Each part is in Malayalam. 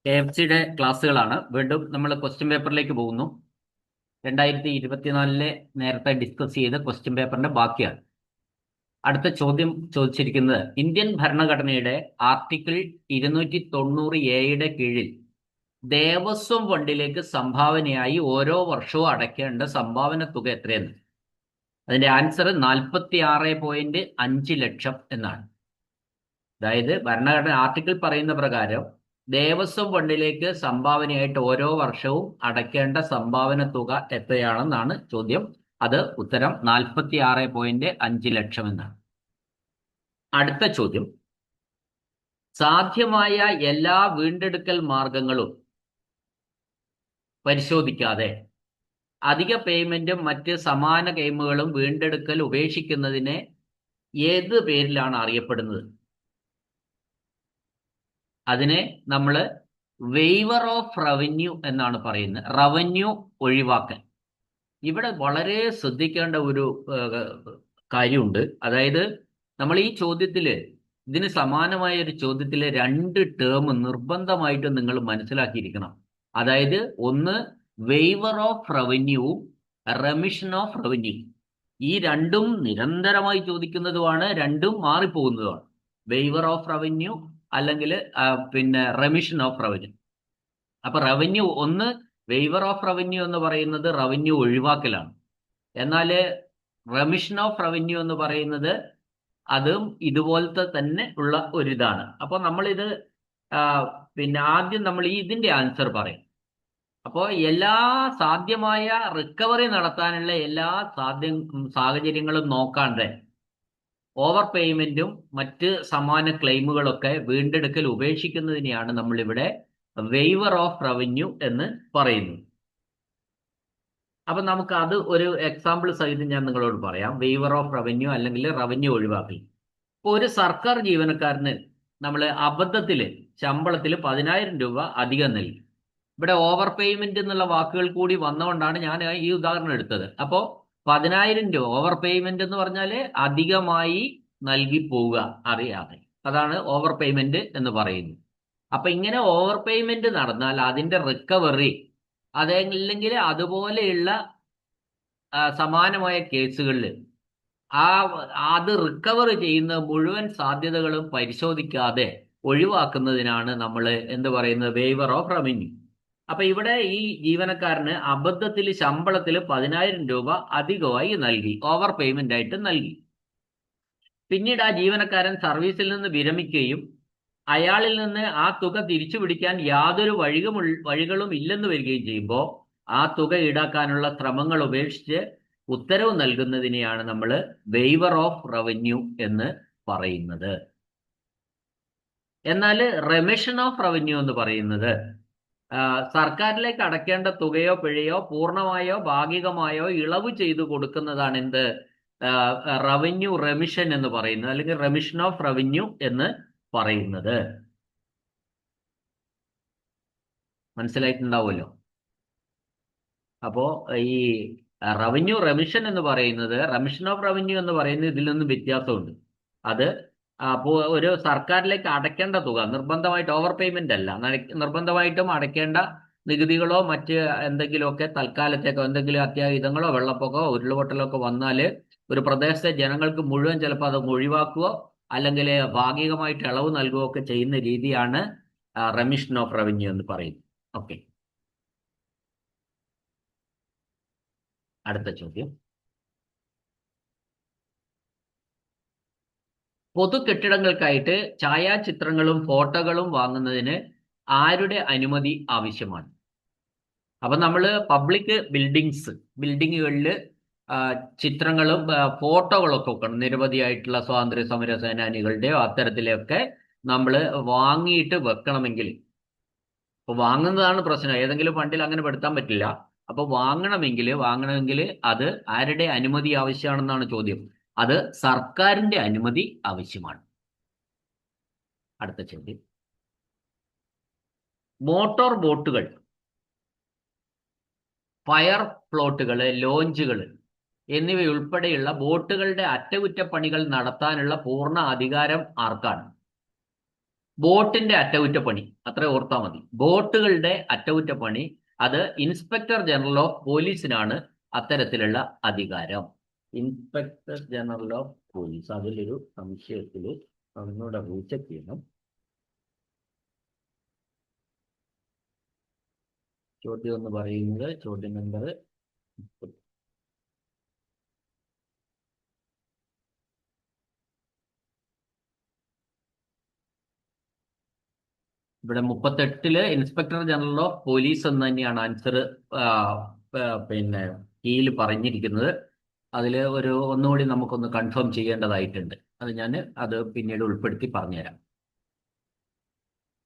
KFCയുടെ ക്ലാസ്സുകളാണ്. വീണ്ടും നമ്മൾ ക്വസ്റ്റ്യൻ പേപ്പറിലേക്ക് പോകുന്നു. 2024 നേരത്തെ ഡിസ്കസ് ചെയ്ത ക്വസ്റ്റ്യൻ പേപ്പറിന്റെ ബാക്കിയാണ്. അടുത്ത ചോദ്യം ചോദിച്ചിരിക്കുന്നത് ഇന്ത്യൻ ഭരണഘടനയുടെ ആർട്ടിക്കിൾ 290A കീഴിൽ ദേവസ്വം ഫണ്ടിലേക്ക് സംഭാവനയായി ഓരോ വർഷവും അടയ്ക്കേണ്ട സംഭാവന തുക എത്രയെന്ന്. അതിന്റെ ആൻസർ 46.5 ലക്ഷം എന്നാണ്. അതായത് ഭരണഘടന ആർട്ടിക്കിൾ പറയുന്ന പ്രകാരം ദേവസ്വം ഫണ്ടിലേക്ക് സംഭാവനയായിട്ട് ഓരോ വർഷവും അടയ്ക്കേണ്ട സംഭാവന തുക എത്രയാണെന്നാണ് ചോദ്യം. അത് ഉത്തരം 46.5 ലക്ഷം എന്നാണ്. അടുത്ത ചോദ്യം, സാധ്യമായ എല്ലാ വീണ്ടെടുക്കൽ മാർഗങ്ങളും പരിശോധിക്കാതെ അധിക പേയ്മെന്റും മറ്റ് സമാന ക്ലെയിമുകളും വീണ്ടെടുക്കൽ ഉപേക്ഷിക്കുന്നതിനെ ഏത് പേരിലാണ് അറിയപ്പെടുന്നത്? അതിനെ നമ്മൾ വെയ്വർ ഓഫ് റവന്യൂ എന്നാണ് പറയുന്നത്. റവന്യൂ ഒഴിവാക്കൽ. ഇവിടെ വളരെ ശ്രദ്ധിക്കേണ്ട ഒരു കാര്യമുണ്ട്. അതായത് നമ്മൾ ഈ ചോദ്യത്തില്, ഇതിന് സമാനമായ ഒരു ചോദ്യത്തില് 2 ടേം നിർബന്ധമായിട്ടും നിങ്ങൾ മനസ്സിലാക്കിയിരിക്കണം. അതായത് ഒന്ന് waiver of revenue, remission of revenue. ഈ രണ്ടും നിരന്തരമായി ചോദിക്കുന്നതുമാണ്, രണ്ടും മാറിപ്പോകുന്നതുമാണ്. വെയ്വർ ഓഫ് റവന്യൂ അല്ലെങ്കിൽ റെമിഷൻ ഓഫ് റവന്യൂ. അപ്പൊ റവന്യൂ ഒന്ന്, വെയ്വർ ഓഫ് റവന്യൂ എന്ന് പറയുന്നത് റവന്യൂ ഒഴിവാക്കലാണ്. എന്നാൽ റെമിഷൻ ഓഫ് റവന്യൂ എന്ന് പറയുന്നത് അതും ഇതുപോലത്തെ തന്നെ ഉള്ള ഒരിതാണ്. അപ്പോൾ നമ്മളിത് ആദ്യം നമ്മൾ ഇതിന്റെ ആൻസർ പറയും. അപ്പോൾ എല്ലാ സാധ്യമായ റിക്കവറി നടത്താനുള്ള എല്ലാ സാഹചര്യങ്ങളും നോക്കാണ്ട് ഓവർ പേയ്മെന്റും മറ്റ് സമാന ക്ലെയിമുകളൊക്കെ വീണ്ടെടുക്കൽ ഉപേക്ഷിക്കുന്നതിനെയാണ് നമ്മളിവിടെ വെയ്വർ ഓഫ് റവന്യൂ എന്ന് പറയുന്നത്. അപ്പൊ നമുക്ക് അത് ഒരു എക്സാമ്പിൾ സഹിതം ഞാൻ നിങ്ങളോട് പറയാം. വെയ്വർ ഓഫ് റവന്യൂ അല്ലെങ്കിൽ റവന്യൂ ഒഴിവാക്കൽ. ഇപ്പൊ ഒരു സർക്കാർ ജീവനക്കാരന് നമ്മൾ അബദ്ധത്തില് ശമ്പളത്തിൽ 10,000 രൂപ അധികം നൽകി. ഇവിടെ ഓവർ പേയ്മെന്റ് എന്നുള്ള വാക്കുകൾ കൂടി വന്നുകൊണ്ടാണ് ഞാൻ ഈ ഉദാഹരണം എടുത്തത്. അപ്പോൾ 10,000 രൂപ ഓവർ പേയ്മെന്റ് എന്ന് പറഞ്ഞാല് അധികമായി നൽകി പോവുക അറിയാതെ, അതാണ് ഓവർ പേയ്മെന്റ് എന്ന് പറയുന്നത്. അപ്പൊ ഇങ്ങനെ ഓവർ പേയ്മെന്റ് നടന്നാൽ അതിന്റെ റിക്കവറി, അതല്ലെങ്കിൽ അതുപോലെയുള്ള സമാനമായ കേസുകളിൽ അത് റിക്കവർ ചെയ്യുന്ന മുഴുവൻ സാധ്യതകളും പരിശോധിക്കാതെ ഒഴിവാക്കുന്നതിനാണ് നമ്മൾ എന്ത് പറയുന്നത്, വെയ്വർ ഓഫ് റവന്യൂ. അപ്പൊ ഇവിടെ ഈ ജീവനക്കാരന് അബദ്ധത്തിൽ ശമ്പളത്തിൽ 10,000 രൂപ അധികമായി നൽകി, ഓവർ പേയ്മെന്റ് ആയിട്ട് നൽകി. പിന്നീട് ആ ജീവനക്കാരൻ സർവീസിൽ നിന്ന് വിരമിക്കുകയും അയാളിൽ നിന്ന് ആ തുക തിരിച്ചു പിടിക്കാൻ യാതൊരു വഴികളും ഇല്ലെന്ന് വരികയും ചെയ്യുമ്പോൾ ആ തുക ഈടാക്കാനുള്ള ശ്രമങ്ങൾ ഉപേക്ഷിച്ച് ഉത്തരവ് നൽകുന്നതിനെയാണ് നമ്മൾ വെയ്വർ ഓഫ് റവന്യൂ എന്ന് പറയുന്നത്. എന്നാൽ റെമിഷൻ ഓഫ് റവന്യൂ എന്ന് പറയുന്നത് സർക്കാരിലേക്ക് അടയ്ക്കേണ്ട തുകയോ പിഴയോ പൂർണ്ണമായോ ഭാഗികമായോ ഇളവ് ചെയ്തു കൊടുക്കുന്നതാണ് എന്ത്, റവന്യൂ റെമിഷൻ എന്ന് പറയുന്നത്, അല്ലെങ്കിൽ റെമിഷൻ ഓഫ് റവന്യൂ എന്ന് പറയുന്നത്. മനസ്സിലായിട്ടുണ്ടാവുമല്ലോ. അപ്പോ ഈ റവന്യൂ റെമിഷൻ എന്ന് പറയുന്നത്, റെമിഷൻ ഓഫ് റവന്യൂ എന്ന് പറയുന്നത് ഇതിൽ നിന്നും വ്യത്യാസമുണ്ട്. അത് അപ്പോൾ ഒരു സർക്കാരിലേക്ക് അടയ്ക്കേണ്ട തുക നിർബന്ധമായിട്ട് ഓവർ പേയ്മെന്റ് അല്ല, നിർബന്ധമായിട്ടും അടയ്ക്കേണ്ട നികുതികളോ മറ്റ് എന്തെങ്കിലുമൊക്കെ തൽക്കാലത്തേക്കോ എന്തെങ്കിലും അത്യാഹിതങ്ങളോ വെള്ളപ്പൊക്കമോ ഉരുൾപൊട്ടലോ ഒക്കെ വന്നാൽ ഒരു പ്രദേശത്തെ ജനങ്ങൾക്ക് മുഴുവൻ ചിലപ്പോൾ അത് ഒഴിവാക്കുകയോ അല്ലെങ്കിൽ ഭാഗികമായിട്ട് ഇളവ് നൽകുകയോ ഒക്കെ ചെയ്യുന്ന രീതിയാണ് റെമിഷൻ ഓഫ് റവന്യൂ എന്ന് പറയുന്നത്. ഓക്കെ, അടുത്ത ചോദ്യം, പൊതു കെട്ടിടങ്ങൾക്കായിട്ട് ഛായാചിത്രങ്ങളും ഫോട്ടോകളും വാങ്ങുന്നതിന് ആരുടെ അനുമതി ആവശ്യമാണ്? അപ്പൊ നമ്മൾ പബ്ലിക് ബിൽഡിങ്ങുകളിൽ ചിത്രങ്ങളും ഫോട്ടോകളൊക്കെ വെക്കണം. നിരവധിയായിട്ടുള്ള സ്വാതന്ത്ര്യ സമര സേനാനികളുടെയോ അത്തരത്തിലൊക്കെ നമ്മൾ വാങ്ങിയിട്ട് വെക്കണമെങ്കിൽ, ഇപ്പൊ വാങ്ങുന്നതാണ് പ്രശ്നം, ഏതെങ്കിലും ഫണ്ടിൽ അങ്ങനെ പെടുത്താൻ പറ്റില്ല. അപ്പൊ വാങ്ങണമെങ്കിൽ അത് ആരുടെ അനുമതി ആവശ്യമാണെന്നാണ് ചോദ്യം. അത് സർക്കാരിന്റെ അനുമതി ആവശ്യമാണ്. അടുത്ത ചോദ്യം, മോട്ടോർ ബോട്ടുകൾ, ഫയർ ഫ്ലോട്ടുകള്, ലോഞ്ചുകള് എന്നിവയുൾപ്പെടെയുള്ള ബോട്ടുകളുടെ അറ്റകുറ്റപ്പണികൾ നടത്താനുള്ള പൂർണ്ണ അധികാരം ആർക്കാണ്? ബോട്ടിന്റെ അറ്റകുറ്റപ്പണി അത്ര ഓർത്താൽ മതി. ബോട്ടുകളുടെ അറ്റകുറ്റപ്പണി അത് ഇൻസ്പെക്ടർ ജനറൽ ഓഫ് പോലീസിനാണ് അത്തരത്തിലുള്ള അധികാരം. Inspector general of police. അതിലൊരു സംശയത്തിൽ ഒന്നുകൂടെ റീചെക്ക് ചെയ്യണം. ചോദ്യം എന്ന് പറയുന്നത് ചോദ്യം നമ്പർ ഇവിടെ 38 ഇൻസ്പെക്ടർ ജനറൽ ഓഫ് പോലീസ് എന്ന് തന്നെയാണ് ആൻസർ പിന്നെ കീയിൽ പറഞ്ഞിരിക്കുന്നത്. അതിൽ ഒന്നുകൂടി നമുക്കൊന്ന് കൺഫേം ചെയ്യേണ്ടതായിട്ടുണ്ട്. അത് പിന്നീട് ഉൾപ്പെടുത്തി പറഞ്ഞുതരാം.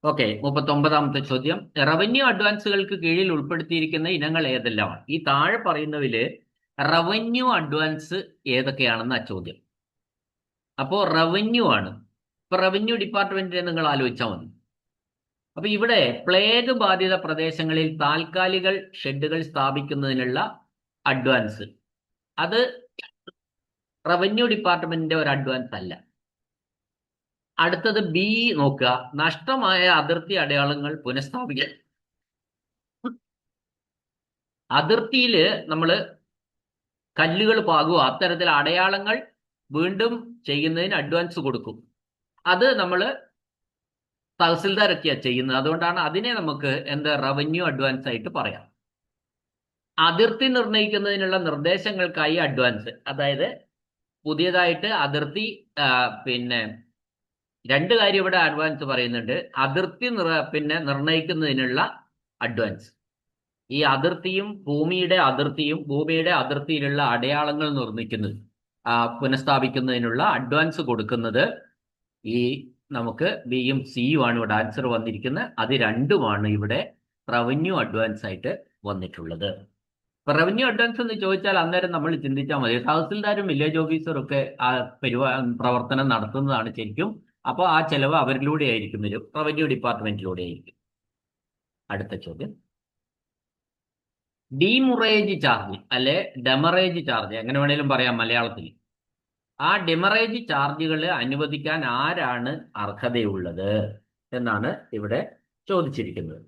ഓക്കെ, 39ാമത്തെ ചോദ്യം. റവന്യൂ അഡ്വാൻസുകൾക്ക് കീഴിൽ ഉൾപ്പെടുത്തിയിരിക്കുന്ന ഇനങ്ങൾ ഏതെല്ലാമാണ്? ഈ താഴെ പറയുന്നതില് റവന്യൂ അഡ്വാൻസ് ഏതൊക്കെയാണെന്ന ചോദ്യം. അപ്പോൾ റവന്യൂ ആണ്. ഇപ്പൊ റവന്യൂ ഡിപ്പാർട്ട്മെന്റിനെ നിങ്ങൾ ആലോചിച്ചാൽ മതി. അപ്പൊ ഇവിടെ പ്ലേഗ് ബാധിത പ്രദേശങ്ങളിൽ താൽക്കാലിക ഷെഡുകൾ സ്ഥാപിക്കുന്നതിനുള്ള അഡ്വാൻസ്, അത് റവന്യൂ ഡിപ്പാർട്ട്മെന്റിന്റെ ഒരു അഡ്വാൻസ് അല്ല. അടുത്തത് ബി നോക്കുക. നഷ്ടമായ അതിർത്തി അടയാളങ്ങൾ പുനഃസ്ഥാപിക്കാൻ. അതിർത്തിയിൽ നമ്മൾ കല്ലുകൾ പാകുക, അത്തരത്തിൽ അടയാളങ്ങൾ വീണ്ടും ചെയ്യുന്നതിന് അഡ്വാൻസ് കൊടുക്കും. അത് നമ്മൾ തഹസിൽദാരൊക്കെയാണ് ചെയ്യുന്നത്. അതുകൊണ്ടാണ് അതിനെ നമുക്ക് റവന്യൂ അഡ്വാൻസ് ആയിട്ട് പറയാം. അതിർത്തി നിർണ്ണയിക്കുന്നതിനുള്ള നിർദ്ദേശങ്ങൾക്കായി അഡ്വാൻസ്, അതായത് പുതിയതായിട്ട് അതിർത്തി പിന്നെ രണ്ട് കാര്യം ഇവിടെ അഡ്വാൻസ് പറയുന്നുണ്ട്. അതിർത്തി നിർണ്ണയിക്കുന്നതിനുള്ള അഡ്വാൻസ്. ഈ അതിർത്തിയും ഭൂമിയുടെ അതിർത്തിയിലുള്ള അടയാളങ്ങൾ നിർമ്മിക്കുന്നത്, പുനഃസ്ഥാപിക്കുന്നതിനുള്ള അഡ്വാൻസ് കൊടുക്കുന്നത് ഈ നമുക്ക് ബിയും സിയും ആണ് ഇവിടെ ആൻസർ വന്നിരിക്കുന്നത്. അത് രണ്ടുമാണ് ഇവിടെ റവന്യൂ അഡ്വാൻസ് ആയിട്ട് വന്നിട്ടുള്ളത്. ഇപ്പൊ റവന്യൂ അഡ്വാൻസ് എന്ന് ചോദിച്ചാൽ അന്നേരം നമ്മൾ ചിന്തിച്ചാൽ മതി, തഹസിൽദാരും വില്ലേജ് ഓഫീസറും ഒക്കെ ആ പ്രവർത്തനം നടത്തുന്നതാണ് ശരിക്കും. അപ്പോൾ ആ ചെലവ് അവരിലൂടെ ആയിരിക്കും വരും, റവന്യൂ ഡിപ്പാർട്ട്മെന്റിലൂടെ ആയിരിക്കും. അടുത്ത ചോദ്യം. ഡീമുറേജ് ചാർജ് അല്ലെ ഡെമറേജ് ചാർജ്, എങ്ങനെ വേണേലും പറയാം മലയാളത്തിൽ. ആ ഡെമറേജ് ചാർജുകൾ അനുവദിക്കാൻ ആരാണ് അർഹതയുള്ളത് എന്നാണ് ഇവിടെ ചോദിച്ചിരിക്കുന്നത്.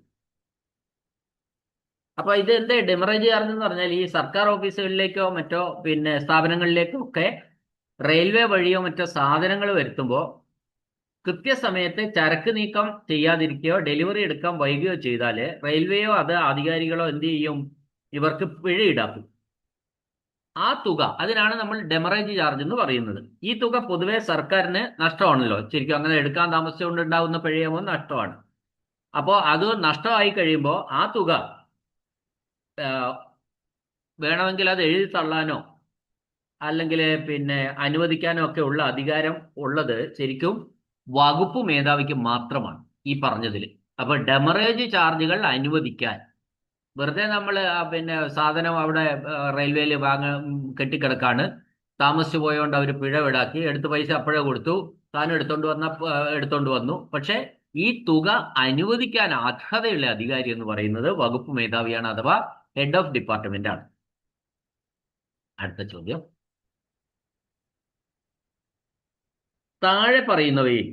അപ്പൊ ഇത് എന്താ ഡെമറേജ് ചാർജ് എന്ന് പറഞ്ഞാൽ, ഈ സർക്കാർ ഓഫീസുകളിലേക്കോ മറ്റോ സ്ഥാപനങ്ങളിലേക്കോ ഒക്കെ റെയിൽവേ വഴിയോ മറ്റോ സാധനങ്ങൾ വരുത്തുമ്പോൾ കൃത്യസമയത്ത് ചരക്ക് നീക്കം ചെയ്യാതിരിക്കുകയോ ഡെലിവറി എടുക്കാൻ വൈകുകയോ ചെയ്താൽ റെയിൽവേയോ അത് അധികാരികളോ എന്ത് ചെയ്യും? ഇവർക്ക് പിഴ ഈടാക്കും. ആ തുക, അതിനാണ് നമ്മൾ ഡെമറേജ് ചാർജ് എന്ന് പറയുന്നത്. ഈ തുക പൊതുവെ സർക്കാരിന് നഷ്ടമാണല്ലോ. ശരിക്കും അങ്ങനെ എടുക്കാൻ താമസിച്ചുകൊണ്ട് ഉണ്ടാകുന്ന പിഴയാകുമ്പോൾ നഷ്ടമാണ്. അപ്പോൾ അത് നഷ്ടമായി കഴിയുമ്പോൾ ആ തുക വേണമെങ്കിൽ അത് എഴുതി തള്ളാനോ അല്ലെങ്കിൽ അനുവദിക്കാനോ ഒക്കെ ഉള്ള അധികാരം ഉള്ളത് ശരിക്കും വകുപ്പ് മേധാവിക്ക് മാത്രമാണ് ഈ പറഞ്ഞതിൽ. അപ്പൊ ഡെമറേജ് ചാർജുകൾ അനുവദിക്കാൻ വെറുതെ നമ്മൾ സാധനം അവിടെ റെയിൽവേയിൽ കെട്ടിക്കിടക്കാണ്, താമസിച്ചു പോയതുകൊണ്ട് അവർ പിഴ ഈടാക്കി, എടുത്ത് പൈസ അപ്പോഴേ കൊടുത്തു, താനും എടുത്തോണ്ട് വന്നു. പക്ഷെ ഈ തുക അനുവദിക്കാൻ അർഹതയുള്ള അധികാരി എന്ന് പറയുന്നത് വകുപ്പ് മേധാവിയാണ്, അഥവാ ഹെഡ് ഓഫ് ഡിപ്പാർട്ട്മെന്റ് ആണ്. അടുത്ത ചോദ്യം. താഴെ പറയുന്നവയിൽ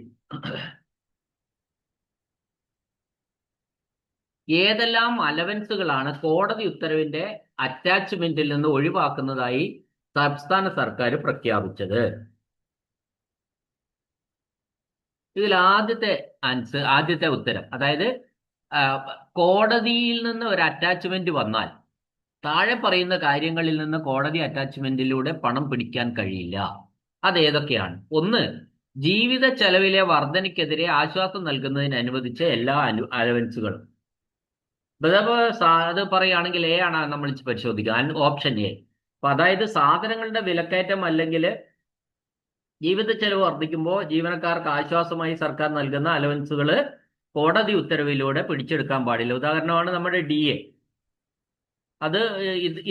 ഏതെല്ലാം അലവൻസുകളാണ് കോടതി ഉത്തരവിന്റെ അറ്റാച്ച്മെന്റിൽ നിന്ന് ഒഴിവാക്കുന്നതായി സംസ്ഥാന സർക്കാർ പ്രഖ്യാപിച്ചത്? ഇതിൽ ആദ്യത്തെ ഉത്തരം, അതായത് കോടതിയിൽ നിന്ന് ഒരു അറ്റാച്ച്മെന്റ് വന്നാൽ താഴെ പറയുന്ന കാര്യങ്ങളിൽ നിന്ന് കോടതി അറ്റാച്ച്മെന്റിലൂടെ പണം പിടിക്കാൻ കഴിയില്ല. അതേതൊക്കെയാണ്? ഒന്ന്, ജീവിത ചെലവിലെ വർധനയ്ക്കെതിരെ ആശ്വാസം നൽകുന്നതിന് അനുവദിച്ച എല്ലാ അലവൻസുകളും. അത് പറയുകയാണെങ്കിൽ എ ആണ് നമ്മൾ പരിശോധിക്കുക, ഓപ്ഷൻ എ. അപ്പൊ അതായത് സാധനങ്ങളുടെ വിലക്കയറ്റം അല്ലെങ്കിൽ ജീവിത ചെലവ് വർദ്ധിക്കുമ്പോൾ ജീവനക്കാർക്ക് ആശ്വാസമായി സർക്കാർ നൽകുന്ന അലവൻസുകൾ കോടതി ഉത്തരവിലൂടെ പിടിച്ചെടുക്കാൻ പാടില്ല. ഉദാഹരണമാണ് നമ്മുടെ DA. അത്